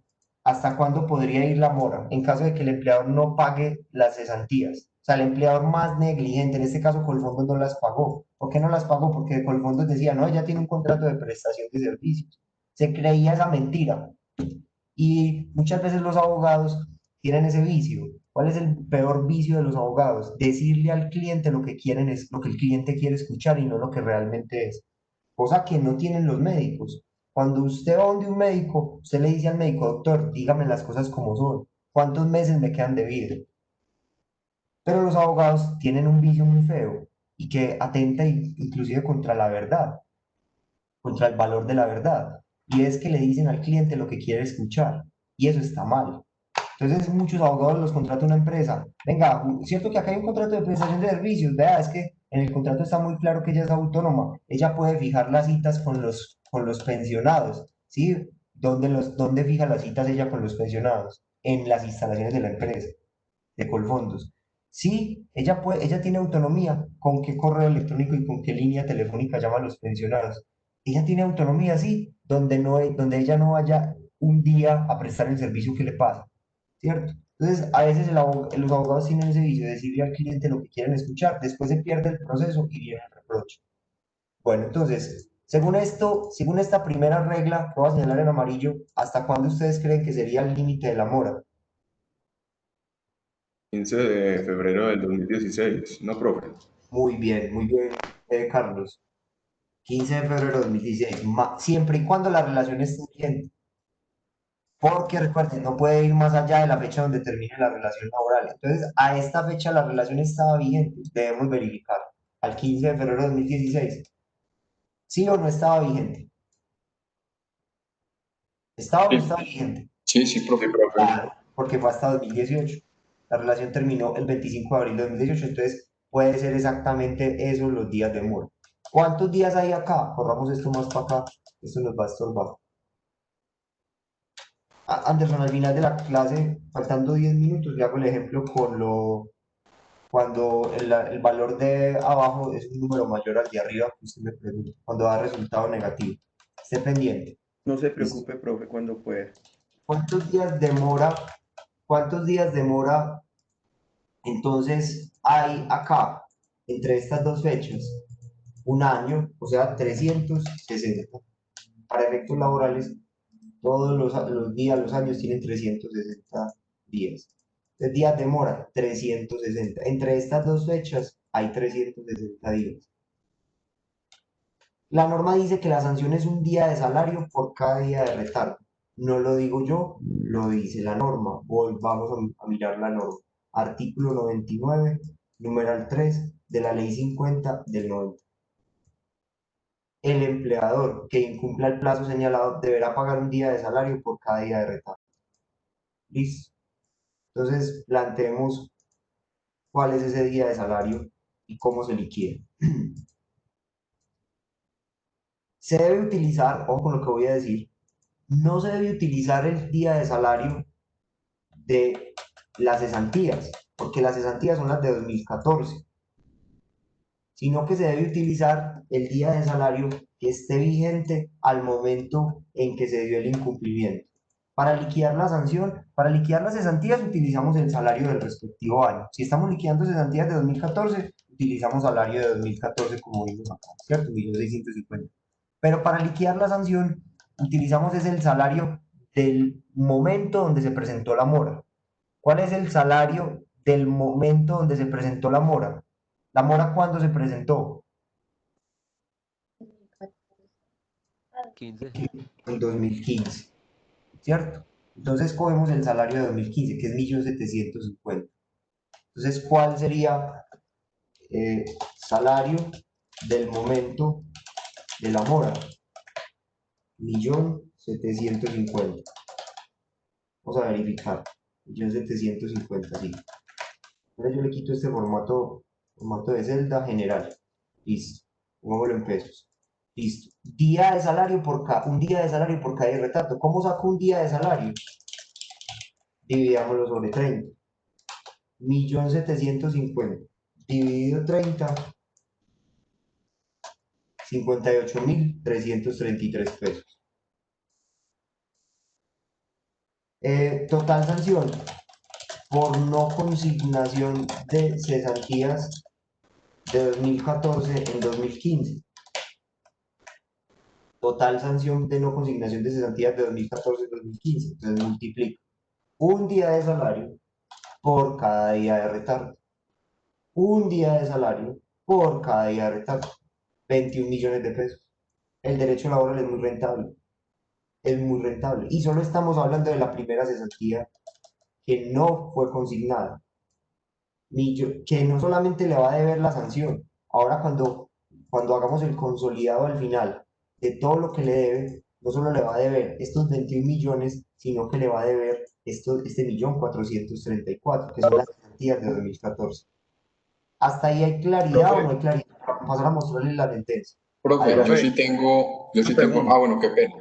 ¿hasta cuándo podría ir la mora? En caso de que el empleador no pague las cesantías. O sea, el empleador más negligente, en este caso Colfondos no las pagó. ¿Por qué no las pagó? Porque Colfondos decía, no, ya tiene un contrato de prestación de servicios. Se creía esa mentira. Y muchas veces los abogados tienen ese vicio. ¿Cuál es el peor vicio de los abogados? Decirle al cliente lo que quieren es lo que el cliente quiere escuchar y no lo que realmente es. Cosa que no tienen los médicos. Cuando usted va donde un médico, usted le dice al médico: doctor, dígame las cosas como son. ¿Cuántos meses me quedan de vida? Pero los abogados tienen un vicio muy feo y que atenta inclusive contra la verdad, contra el valor de la verdad. y es que le dicen al cliente lo que quiere escuchar, y eso está mal. Entonces muchos abogados los contrata una empresa. Venga, cierto que acá hay un contrato de prestación de servicios, vea, es que en el contrato está muy claro que ella es autónoma, ella puede fijar las citas con los pensionados, ¿sí? ¿Dónde fija las citas ella con los pensionados? En las instalaciones de la empresa, de Colfondos. Sí, ella tiene autonomía con qué correo electrónico y con qué línea telefónica llama a los pensionados. Ella tiene autonomía, sí, donde ella no vaya un día a prestar el servicio que le pasa, ¿cierto? Entonces, a veces los abogados tienen ese vicio de decirle al cliente lo que quieren escuchar, después se pierde el proceso y viene el reproche. Bueno, entonces, según esto, según esta primera regla que voy a señalar en amarillo, ¿hasta cuándo ustedes creen que sería el límite de la mora? 15 de febrero del 2016, ¿no, profe? Muy bien, Carlos. 15 de febrero de 2016, siempre y cuando la relación esté vigente. Porque recuerden, no puede ir más allá de la fecha donde termine la relación laboral. Entonces, a esta fecha la relación estaba vigente. Debemos verificar. Al 15 de febrero de 2016. ¿Sí o no estaba vigente? ¿Estaba o no Sí, estaba vigente? sí, sí, Sí, profe. profe. Claro, porque fue hasta 2018. La relación terminó el 25 de abril de 2018, entonces puede ser exactamente eso los días de mora. ¿Cuántos días hay acá? Corramos esto más para acá. Esto nos va a estorbar. Anderson, al final de la clase, faltando 10 minutos, le hago el ejemplo cuando el valor de abajo es un número mayor al de arriba, que usted me pregunta, cuando da resultado negativo. Esté pendiente. No se ¿Listo? preocupe, profe, cuando pueda. ¿Cuántos días demora? ¿Cuántos días demora entonces hay acá entre estas dos fechas? Un año, o sea, 360. Para efectos laborales, todos los días, los años tienen 360 días. Entonces, días de mora, 360. Entre estas dos fechas hay 360 días. La norma dice que la sanción es un día de salario por cada día de retardo. No lo digo yo, lo dice la norma. Volvamos a mirar la norma. Artículo 99, numeral 3 de la ley 50 del 90. El empleador que incumpla el plazo señalado deberá pagar un día de salario por cada día de retardo. Listo. Entonces, planteemos cuál es ese día de salario y cómo se liquida. Se debe utilizar, ojo con lo que voy a decir, no se debe utilizar el día de salario de las cesantías, porque las cesantías son las de 2014, sino que se debe utilizar el día de salario que esté vigente al momento en que se dio el incumplimiento. Para liquidar la sanción, para liquidar las cesantías utilizamos el salario del respectivo año. Si estamos liquidando cesantías de 2014, utilizamos salario de 2014 como vimos acá, ¿cierto? 1.650. Pero para liquidar la sanción utilizamos es el salario del momento donde se presentó la mora. ¿Cuál es el salario del momento donde se presentó la mora? ¿La mora cuándo se presentó? 15. En 2015, ¿cierto? Entonces cogemos el salario de 2015, que es 1.750.000. Entonces, ¿cuál sería salario del momento de la mora? 1.750.000. Vamos a verificar. 1.750.000, sí. Entonces yo le quito este formato de celda general. Listo. Pongámoslo en pesos. Listo. Día de salario un día de salario por cada retrato. ¿Cómo saco un día de salario? Dividámoslo sobre 30. 1.750.000 dividido 30, 58.333 pesos. Total sanción por no consignación de cesantías de 2014 en 2015. Total sanción de no consignación de cesantías de 2014 en 2015. Entonces multiplica un día de salario por cada día de retardo. Un día de salario por cada día de retardo. 21 millones de pesos. El derecho laboral es muy rentable. Es muy rentable. Y solo estamos hablando de la primera cesantía que no fue consignada. Que no solamente le va a deber la sanción. Ahora cuando hagamos el consolidado al final de todo lo que le debe, no solo le va a deber estos 21 millones, sino que le va a deber este 1.434.000, que son las cesantías de 2014. ¿Hasta ahí hay claridad o no hay Profe, claridad? Para pasar a mostrarles la sentencia. profe, Adelante. yo Una sí tengo, pregunta. bueno, qué pena.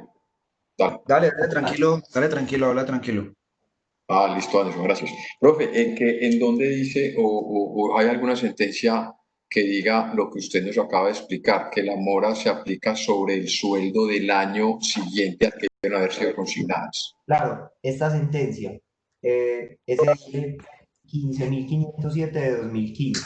Dale. Dale tranquilo, habla tranquilo. Ah, listo, Anderson, gracias. Profe, ¿en dónde dice o hay alguna sentencia que diga lo que usted nos acaba de explicar, que la mora se aplica sobre el sueldo del año siguiente al que deben haber sido consignadas? Claro, esta sentencia, SL 15.507 de 2015.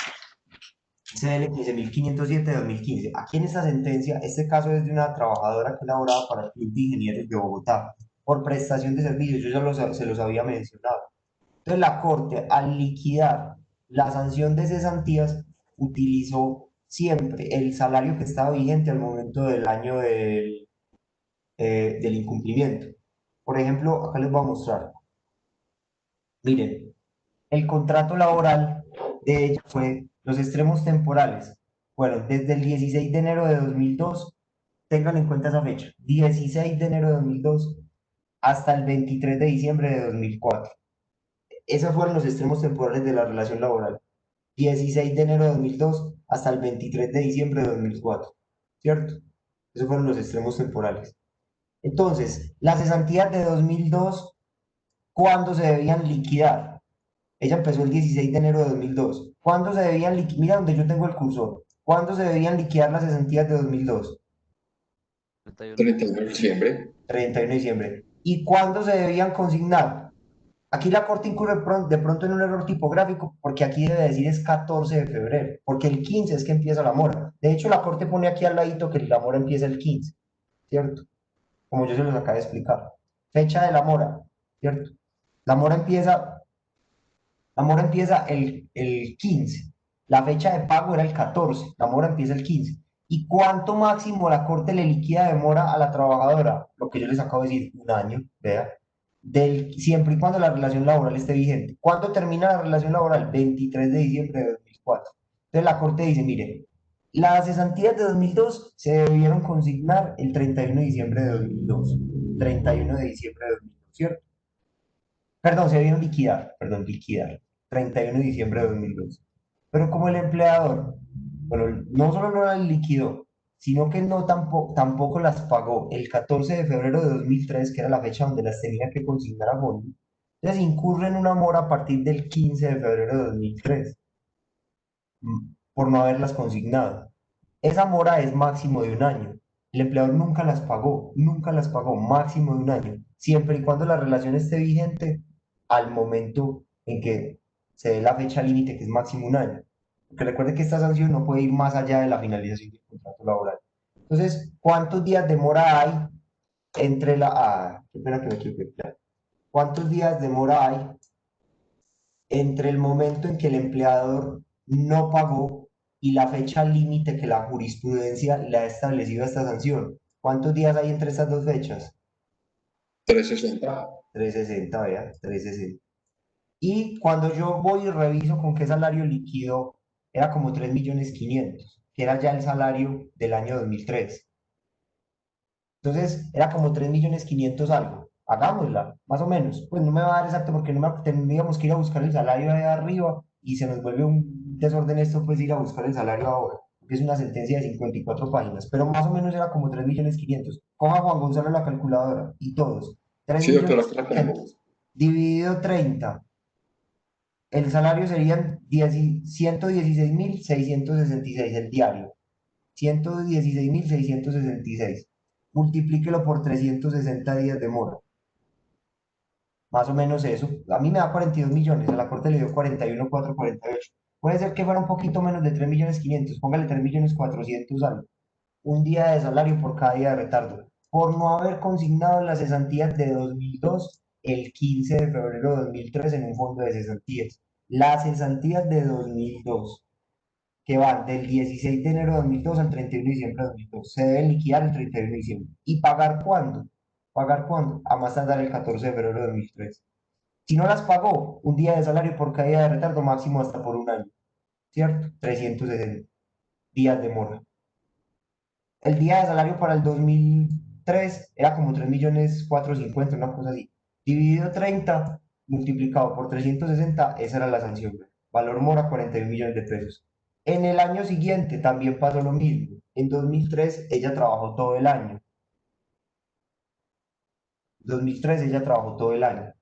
CL 15.507 de 2015. Aquí en esta sentencia, este caso es de una trabajadora que laboraba para el Club de Ingenieros de Bogotá por prestación de servicios, yo se los había mencionado. Entonces la Corte, al liquidar la sanción de cesantías, utilizó siempre el salario que estaba vigente al momento del año del incumplimiento. Por ejemplo, acá les voy a mostrar. Miren, el contrato laboral de ella fue los extremos temporales. Bueno, desde el 16 de enero de 2002, tengan en cuenta esa fecha, 16 de enero de 2002 hasta el 23 de diciembre de 2004. Esos fueron los extremos temporales de la relación laboral. 16 de enero de 2002 hasta el 23 de diciembre de 2004, ¿cierto? Esos fueron los extremos temporales. Entonces, las cesantías de 2002, ¿cuándo se debían liquidar? Ella empezó el 16 de enero de 2002. ¿Cuándo se debían liquidar? Mira donde yo tengo el cursor. ¿Cuándo se debían liquidar las cesantías de 2002? 31 de diciembre. 31 de diciembre. ¿Y cuándo se debían consignar? Aquí la Corte incurre de pronto en un error tipográfico, porque aquí debe decir es 14 de febrero, porque el 15 es que empieza la mora. De hecho, la Corte pone aquí al ladito que la mora empieza el 15, ¿cierto? Como yo se los acabo de explicar. Fecha de la mora, ¿cierto? La mora empieza La mora empieza el 15. La fecha de pago era el 14. La mora empieza el 15. ¿Y cuánto máximo la Corte le liquida de mora a la trabajadora? Lo que yo les acabo de decir, un año, vea. Siempre y cuando la relación laboral esté vigente. ¿Cuándo termina la relación laboral? 23 de diciembre de 2004. Entonces la Corte dice, mire, las cesantías de 2002 se debieron consignar el 31 de diciembre de 2002. 31 de diciembre de 2002, ¿cierto? Perdón, se debieron liquidar, perdón, liquidar, 31 de diciembre de 2002. Pero como el empleador, bueno, no solo no las liquidó, sino que no tampoco las pagó el 14 de febrero de 2003, que era la fecha donde las tenía que consignar a fondo, entonces incurre en una mora a partir del 15 de febrero de 2003, por no haberlas consignado. Esa mora es máximo de un año. El empleador nunca las pagó, máximo de un año, siempre y cuando la relación esté vigente al momento en que se dé la fecha límite, que es máximo un año. Porque recuerde que esta sanción no puede ir más allá de la finalización del contrato laboral. Entonces, ¿cuántos días de mora hay entre la... qué pena que me equivoqué. ¿Cuántos días de mora hay entre el momento en que el empleador no pagó y la fecha límite que la jurisprudencia le ha establecido a esta sanción? ¿Cuántos días hay entre estas dos fechas? 360. 360, vea, 360. Y cuando yo voy y reviso con qué salario líquido, era como 3.500.000, que era ya el salario del año 2003. Entonces, era como 3.500.000 algo. Hagámosla, más o menos. Pues no me va a dar exacto porque no tendríamos que ir a buscar el salario de arriba y se nos vuelve un desorden esto, pues ir a buscar el salario ahora, porque es una sentencia de 54 páginas, pero más o menos era como 3.500.000. Coja Juan Gonzalo la calculadora y todos. tres Sí, doctora, millones aquí la tengo. quinientos dividido 30. El salario serían 116.666 el diario. 116.666. Multiplíquelo por 360 días de mora. Más o menos eso. A mí me da 42 millones, a la Corte le dio 41.448. Puede ser que fuera un poquito menos de 3.500.000. Póngale 3.400.000 algo. Un día de salario por cada día de retardo. Por no haber consignado las cesantías de 2002 el 15 de febrero de 2003 en un fondo de cesantías. Las cesantías de 2002 que van del 16 de enero de 2002 al 31 de diciembre de 2002. Se deben liquidar el 31 de diciembre. ¿Y pagar cuándo? ¿Pagar cuándo? A más tardar el 14 de febrero de 2003. Si no las pagó, un día de salario por caída de retardo máximo hasta por un año, ¿cierto? 360 días de mora. El día de salario para el 2000, 2003 era como 3.450.000, una cosa así. Dividido 30, multiplicado por 360, esa era la sanción. Valor mora, 41 millones de pesos. En el año siguiente también pasó lo mismo. En 2003 ella trabajó todo el año. 2003 ella trabajó todo el año.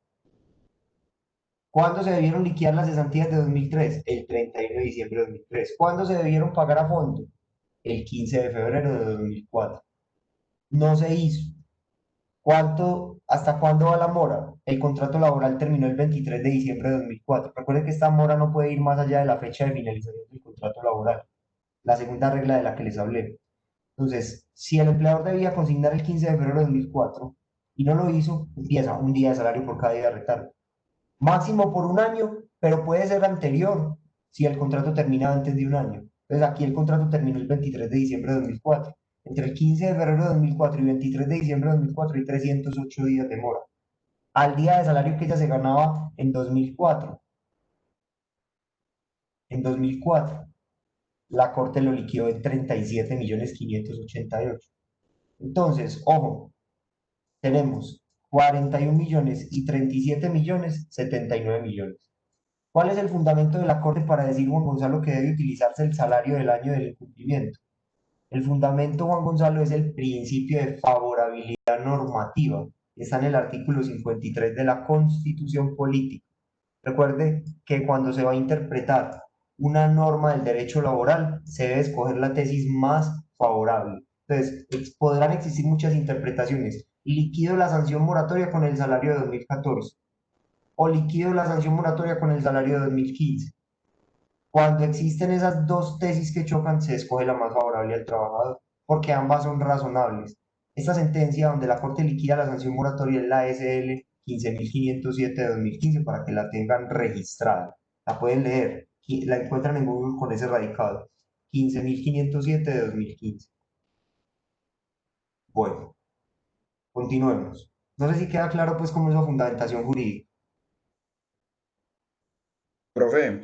¿Cuándo se debieron liquidar las cesantías de 2003? El 31 de diciembre de 2003. ¿Cuándo se debieron pagar a fondo? El 15 de febrero de 2004. No se hizo. ¿Hasta cuándo va la mora? El contrato laboral terminó el 23 de diciembre de 2004. Recuerden que esta mora no puede ir más allá de la fecha de finalización del contrato laboral. La segunda regla de la que les hablé. Entonces, si el empleador debía consignar el 15 de febrero de 2004 y no lo hizo, empieza un día de salario por cada día de retardo. Máximo por un año, pero puede ser anterior si el contrato termina antes de un año. Entonces aquí el contrato terminó el 23 de diciembre de 2004. Entre el 15 de febrero de 2004 y 23 de diciembre de 2004 hay 308 días de mora. Al día de salario que ella se ganaba en 2004. En 2004, la Corte lo liquidó en 37.588.000. Entonces, ojo, tenemos 41 millones y 37 millones, 79 millones. ¿Cuál es el fundamento de la Corte para decir, Juan Gonzalo, que debe utilizarse el salario del año del incumplimiento? El fundamento, Juan Gonzalo, es el principio de favorabilidad normativa. Está en el artículo 53 de la Constitución Política. Recuerde que cuando se va a interpretar una norma del derecho laboral, se debe escoger la tesis más favorable. Entonces, podrán existir muchas interpretaciones. Liquido la sanción moratoria con el salario de 2014 o liquido la sanción moratoria con el salario de 2015. Cuando existen esas dos tesis que chocan, se escoge la más favorable al trabajador, porque ambas son razonables. Esta sentencia donde la Corte liquida la sanción moratoria es la SL 15.507 de 2015 para que la tengan registrada. La pueden leer, la encuentran en Google con ese radicado. 15.507 de 2015. Bueno, continuemos. No sé si queda claro pues cómo es la fundamentación jurídica. Profe,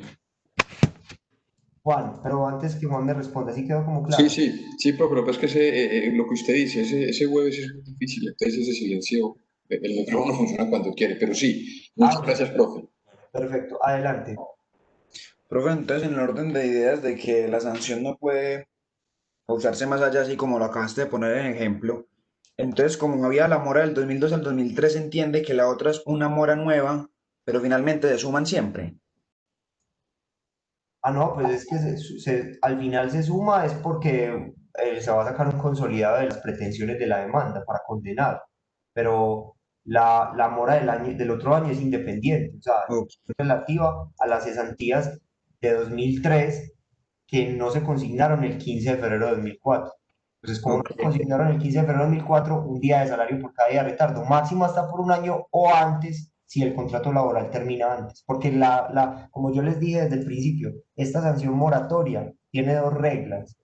Juan, pero antes que Juan me responda, ¿sí quedó como Sí, claro? sí, pero es que lo que usted dice, ese jueves es muy difícil, entonces ese silencio, el micrófono funciona cuando quiere, pero sí, muchas Ok, gracias, profe. perfecto, adelante. profe, entonces en el orden de ideas de que la sanción no puede usarse más allá, así como lo acabaste de poner en ejemplo, entonces como había la mora del 2002 al 2003, se entiende que la otra es una mora nueva, pero finalmente se suman siempre. Ah, no, pues es que al final se suma es porque se va a sacar un consolidado de las pretensiones de la demanda para condenar, pero la mora del otro año es independiente, o sea, Ok, es relativa a las cesantías de 2003 que no se consignaron el 15 de febrero de 2004. Entonces, como no ok. se consignaron el 15 de febrero de 2004, un día de salario por cada día de retardo, máximo hasta por un año o antes si el contrato laboral termina antes. Porque como yo les dije desde el principio, esta sanción moratoria tiene dos reglas.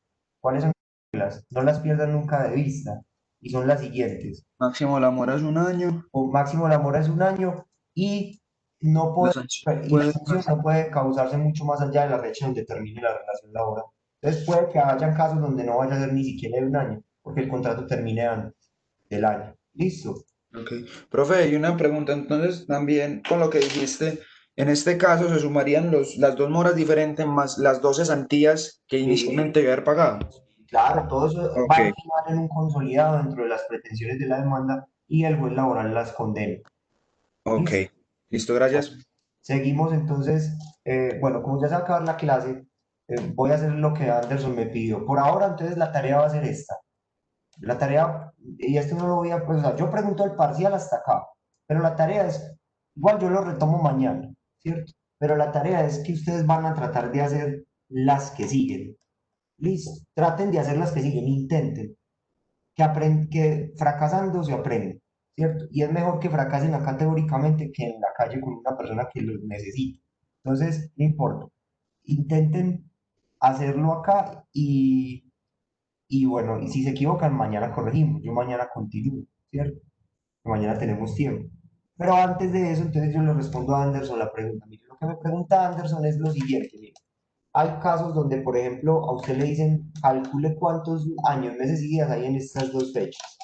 ¿Cuáles son las reglas? No las pierdan nunca de vista. Y son las siguientes. Máximo la mora es un año, O máximo la mora es un año y no la puede, sanción y la puede sanción no puede causarse mucho más allá de la fecha donde termine la relación laboral. Entonces puede que haya casos donde no vaya a ser ni siquiera de un año, porque el contrato termine antes del año. ¿Listo? Ok. Profe, y una pregunta, entonces también con lo que dijiste, en este caso se sumarían las dos moras diferentes más las dos cesantías que Sí, inicialmente debió haber pagado. claro, todo eso va Ok, a final en un consolidado dentro de las pretensiones de la demanda y el juez laboral las condena. ok. ¿Listo? Listo, gracias. Seguimos entonces, bueno, como ya se va a acabar la clase, voy a hacer lo que Anderson me pidió. Por ahora, entonces, la tarea va a ser esta. La tarea, y esto no lo voy a, pues, o sea, yo pregunto el parcial hasta acá, pero la tarea es, igual yo lo retomo mañana, ¿cierto? Pero la tarea es que ustedes van a tratar de hacer las que siguen. Listo, traten de hacer las que siguen, intenten, que fracasando se aprende, ¿cierto? Y es mejor que fracasen acá teóricamente que en la calle con una persona que los necesita. Entonces, no importa, intenten hacerlo acá y bueno, y si se equivocan, mañana corregimos, yo mañana continúo, ¿cierto? Mañana tenemos tiempo. Pero antes de eso, entonces yo le respondo a Anderson la pregunta. Mire, lo que me pregunta Anderson es lo siguiente, mire. Hay casos donde, por ejemplo, a usted le dicen, calcule cuántos años, meses y días hay en estas dos fechas.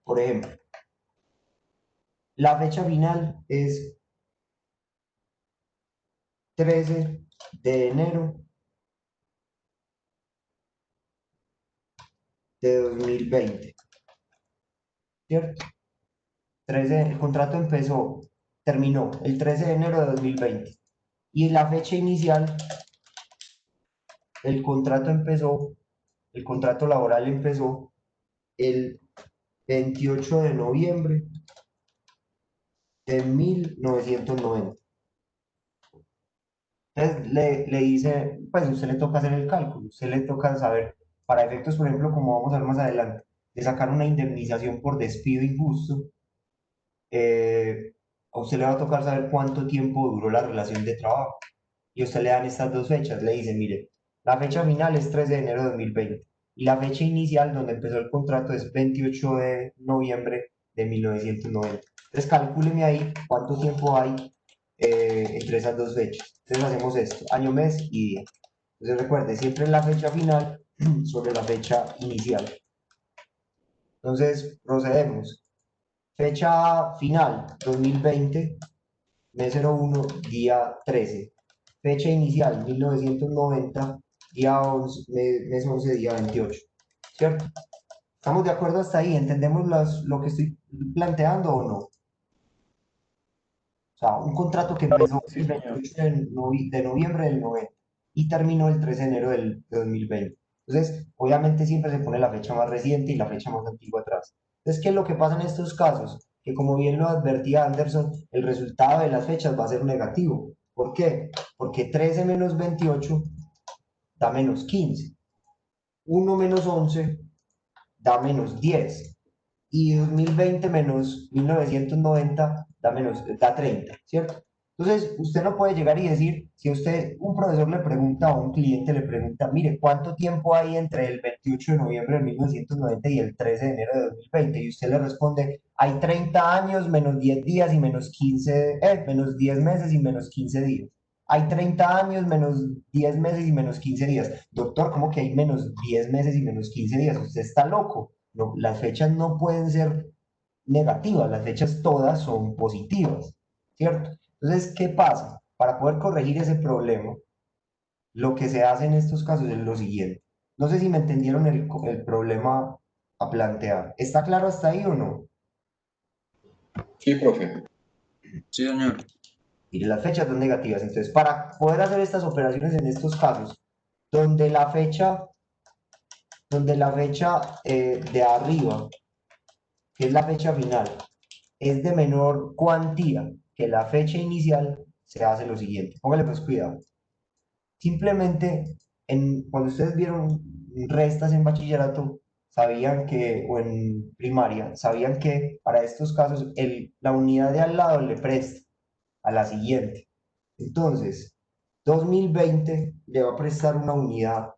Por ejemplo, la fecha final es 13 de enero de 2020, ¿cierto? El contrato terminó el 13 de enero de 2020 y la fecha inicial, el contrato laboral empezó el 28 de noviembre de 1990. Entonces le dice, pues a usted le toca hacer el cálculo, usted le toca saber, para efectos, por ejemplo, como vamos a ver más adelante, de sacar una indemnización por despido injusto, a usted le va a tocar saber cuánto tiempo duró la relación de trabajo. Y a usted le dan estas dos fechas, le dicen, mire, la fecha final es 3 de enero de 2020 y la fecha inicial donde empezó el contrato es 28 de noviembre de 1990. Entonces calcúleme ahí cuánto tiempo hay entre esas dos fechas. Entonces hacemos esto, año, mes y día. Entonces recuerde, siempre la fecha final sobre la fecha inicial. Entonces procedemos. Fecha final 2020, mes 01, día 13. Fecha inicial 1990, día 11, mes 11, día 28. ¿Cierto? ¿Estamos de acuerdo hasta ahí? ¿Entendemos lo que estoy planteando o no? O sea, un contrato que empezó Sí, el señor. 28 de noviembre del 90 y terminó el 13 de enero de 2020. Entonces, obviamente siempre se pone la fecha más reciente y la fecha más antigua atrás. Entonces, ¿qué es lo que pasa en estos casos? Que como bien lo advertía Anderson, el resultado de las fechas va a ser negativo. ¿Por qué? Porque 13 menos 28 da menos 15. 1 menos 11 da menos 10. Y 2020 menos 1990 da 30, ¿cierto? Entonces, usted no puede llegar y decir, si un profesor le pregunta o un cliente le pregunta, mire, ¿cuánto tiempo hay entre el 28 de noviembre de 1990 y el 13 de enero de 2020? Y usted le responde, hay 30 años menos 10 días y menos 10 meses y menos 15 días. Hay 30 años menos 10 meses y menos 15 días. Doctor, ¿cómo que hay menos 10 meses y menos 15 días? Usted está loco. No, las fechas no pueden ser negativas, las fechas todas son positivas, ¿cierto? Entonces, ¿qué pasa? Para poder corregir ese problema, lo que se hace en estos casos es lo siguiente. No sé si me entendieron el problema a plantear. ¿Está claro hasta ahí o no? Sí, profe. Sí, señor. Mire, las fechas son negativas. Entonces, para poder hacer estas operaciones en estos casos, donde la fecha, de arriba, que es la fecha final, es de menor cuantía que la fecha inicial, se hace lo siguiente. Póngale pues cuidado. Simplemente, cuando ustedes vieron restas en bachillerato, sabían que, o en primaria, sabían que para estos casos la unidad de al lado le presta a la siguiente. Entonces, 2020 le va a prestar una unidad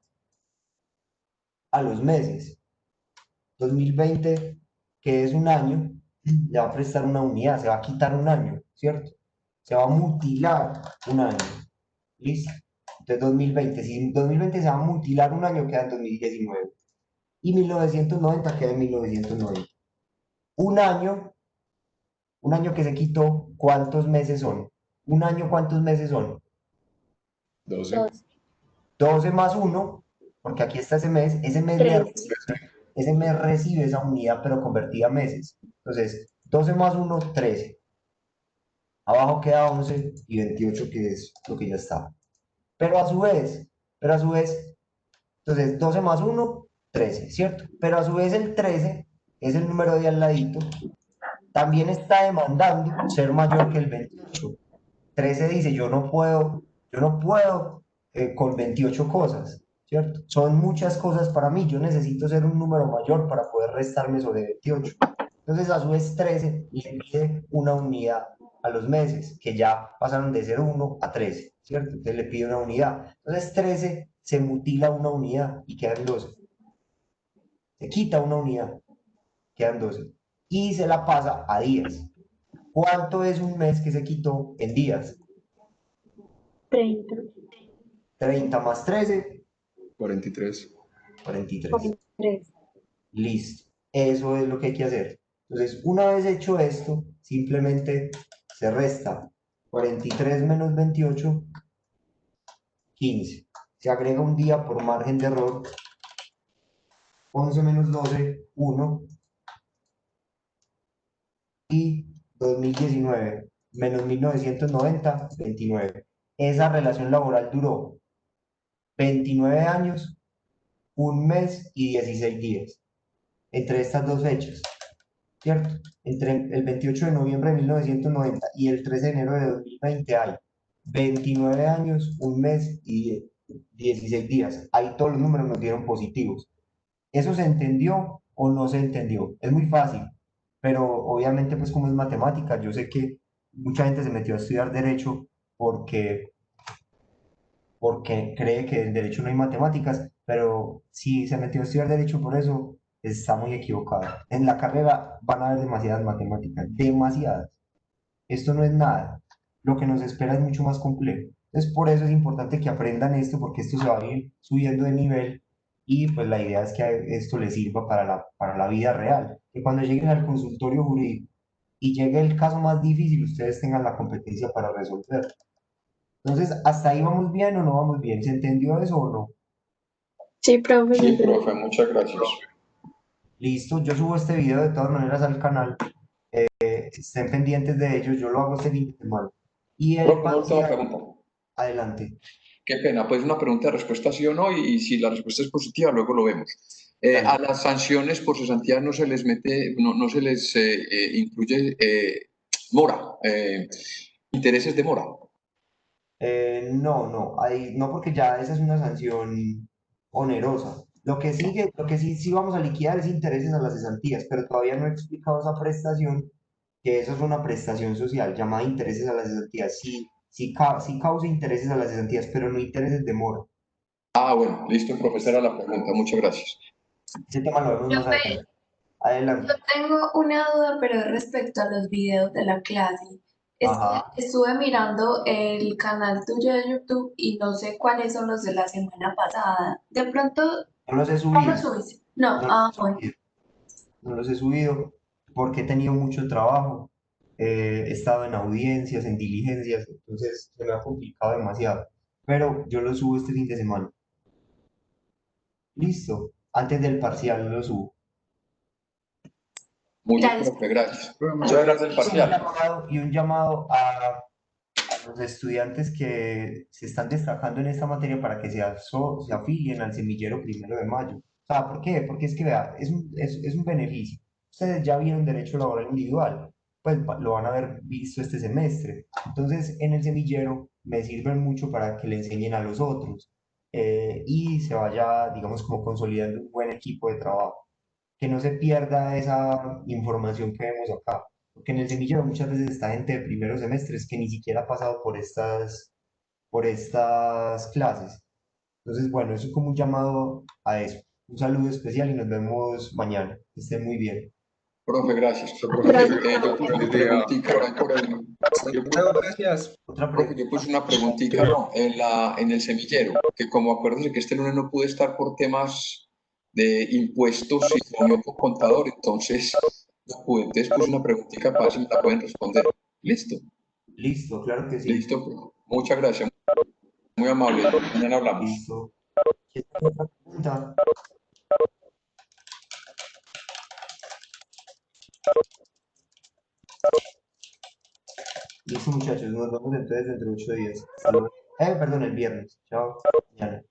a los meses. 2020, que es un año, le va a prestar una unidad, se va a quitar un año, ¿cierto? Se va a mutilar un año. ¿Listo? Entonces 2020, si 2020 se va a mutilar un año, queda en 2019. Y 1990 queda en 1990. Un año que se quitó, ¿cuántos meses son? Un año, ¿cuántos meses son? 12. 12 más 1, porque aquí está ese mes, 13. ese mes recibe esa unidad, pero convertida a meses. Entonces, 12 más 1, 13. Abajo queda 11 y 28, que es lo que ya está. Pero a su vez, entonces 12 más 1, 13, ¿cierto? Pero a su vez el 13 es el número de al ladito, también está demandando ser mayor que el 28. 13 dice, yo no puedo con 28 cosas, ¿cierto? Son muchas cosas para mí, yo necesito ser un número mayor para poder restarme sobre 28. Entonces, a su vez, 13 le pide una unidad a los meses, que ya pasaron de ser 1 a 13, ¿cierto? Entonces le pide una unidad. Entonces, 13 se mutila una unidad y quedan 12. Se quita una unidad, quedan 12. Y se la pasa a días. ¿Cuánto es un mes que se quitó en días? 30. 30 más 13, 43. 43. 43. Listo. Eso es lo que hay que hacer. Entonces, una vez hecho esto, simplemente se resta 43 menos 28, 15. Se agrega un día por margen de error, 11 menos 12, 1. Y 2019 menos 1990, 29. Esa relación laboral duró 29 años, un mes y 16 días, entre estas dos fechas, ¿cierto? Entre el 28 de noviembre de 1990 y el 13 de enero de 2020 hay 29 años, un mes y 16 días. Ahí todos los números nos dieron positivos. ¿Eso se entendió o no se entendió? Es muy fácil, pero obviamente pues como es matemática, yo sé que mucha gente se metió a estudiar derecho porque, porque cree que en derecho no hay matemáticas, pero si se metió a estudiar derecho por eso, está muy equivocado. En la carrera van a haber demasiadas matemáticas, demasiadas. Esto no es nada. Lo que nos espera es mucho más complejo. Entonces, por eso es importante que aprendan esto, porque esto se va a ir subiendo de nivel y pues la idea es que esto les sirva para la vida real. Que cuando lleguen al consultorio jurídico y llegue el caso más difícil, ustedes tengan la competencia para resolver. Entonces, ¿hasta ahí vamos bien o no vamos bien? ¿Se entendió eso o no? Sí, profe, Sí, profe, muchas gracias. Listo, yo subo este video de todas maneras al canal. Estén pendientes de ellos, yo lo hago este fin de semana. Y el Profe, una última parcial, pregunta. adelante. Qué pena, pues una pregunta de respuesta sí o no, y si la respuesta es positiva, luego lo vemos. A Dale. las sanciones por cesantía no se les mete, no se les incluye mora, intereses de mora. No, porque ya esa es una sanción onerosa. Lo que sí vamos a liquidar es intereses a las cesantías, pero todavía no he explicado esa prestación, que eso es una prestación social llamada intereses a las cesantías. Sí causa intereses a las cesantías, pero no intereses de mora. Ah, bueno, listo, profesora, la pregunta, muchas gracias. Ese tema lo vemos más adelante. Yo Adelante. tengo una duda, pero respecto a los videos de la clase. Es que Ajá. estuve mirando el canal tuyo de YouTube y no sé cuáles son los de la semana pasada. De pronto, No los he ¿no los subido. subiste? No, No los ah, he bueno. subido. No los he subido porque he tenido mucho trabajo, he estado en audiencias, en diligencias, entonces se me ha complicado demasiado. Pero yo lo subo este fin de semana. Listo. Antes del parcial lo subo. Muy bien, Gracias. profe, gracias. Muchas Muchas gracias del Y un parcial. llamado, y un llamado a los estudiantes que se están destacando en esta materia para que se afilien al semillero 1 de mayo. O sea, ¿por qué? Porque es que, vea, es un beneficio. Ustedes ya vieron derecho laboral individual, pues lo van a haber visto este semestre. Entonces, en el semillero me sirven mucho para que le enseñen a los otros y se vaya, digamos, como consolidando un buen equipo de trabajo. Que no se pierda esa información que vemos acá. Porque en el semillero muchas veces está gente de primeros semestres que ni siquiera ha pasado por estas clases. Entonces, bueno, eso es como un llamado a eso. Un saludo especial y nos vemos mañana. Que estén muy bien. Profe, gracias. Profe, Gracias. yo puse una Feliz día. preguntita por ahí por el... Yo puse, Bueno, gracias. Otra profe, yo pregunta. puse una preguntita, no, en el semillero, que como acuérdense que este lunes no pude estar por temas de impuestos y reunión con contador, entonces no pude. Entonces puse una preguntita para ver si me la pueden responder. Listo, Listo, claro que sí. listo, profe. Muchas gracias, muy amable. Mañana hablamos. Listo. ¿Quién tiene otra pregunta? Listo, muchachos. Nos vemos entonces dentro de 8 días. Hasta luego. Perdón, el viernes. Chao. Mañana.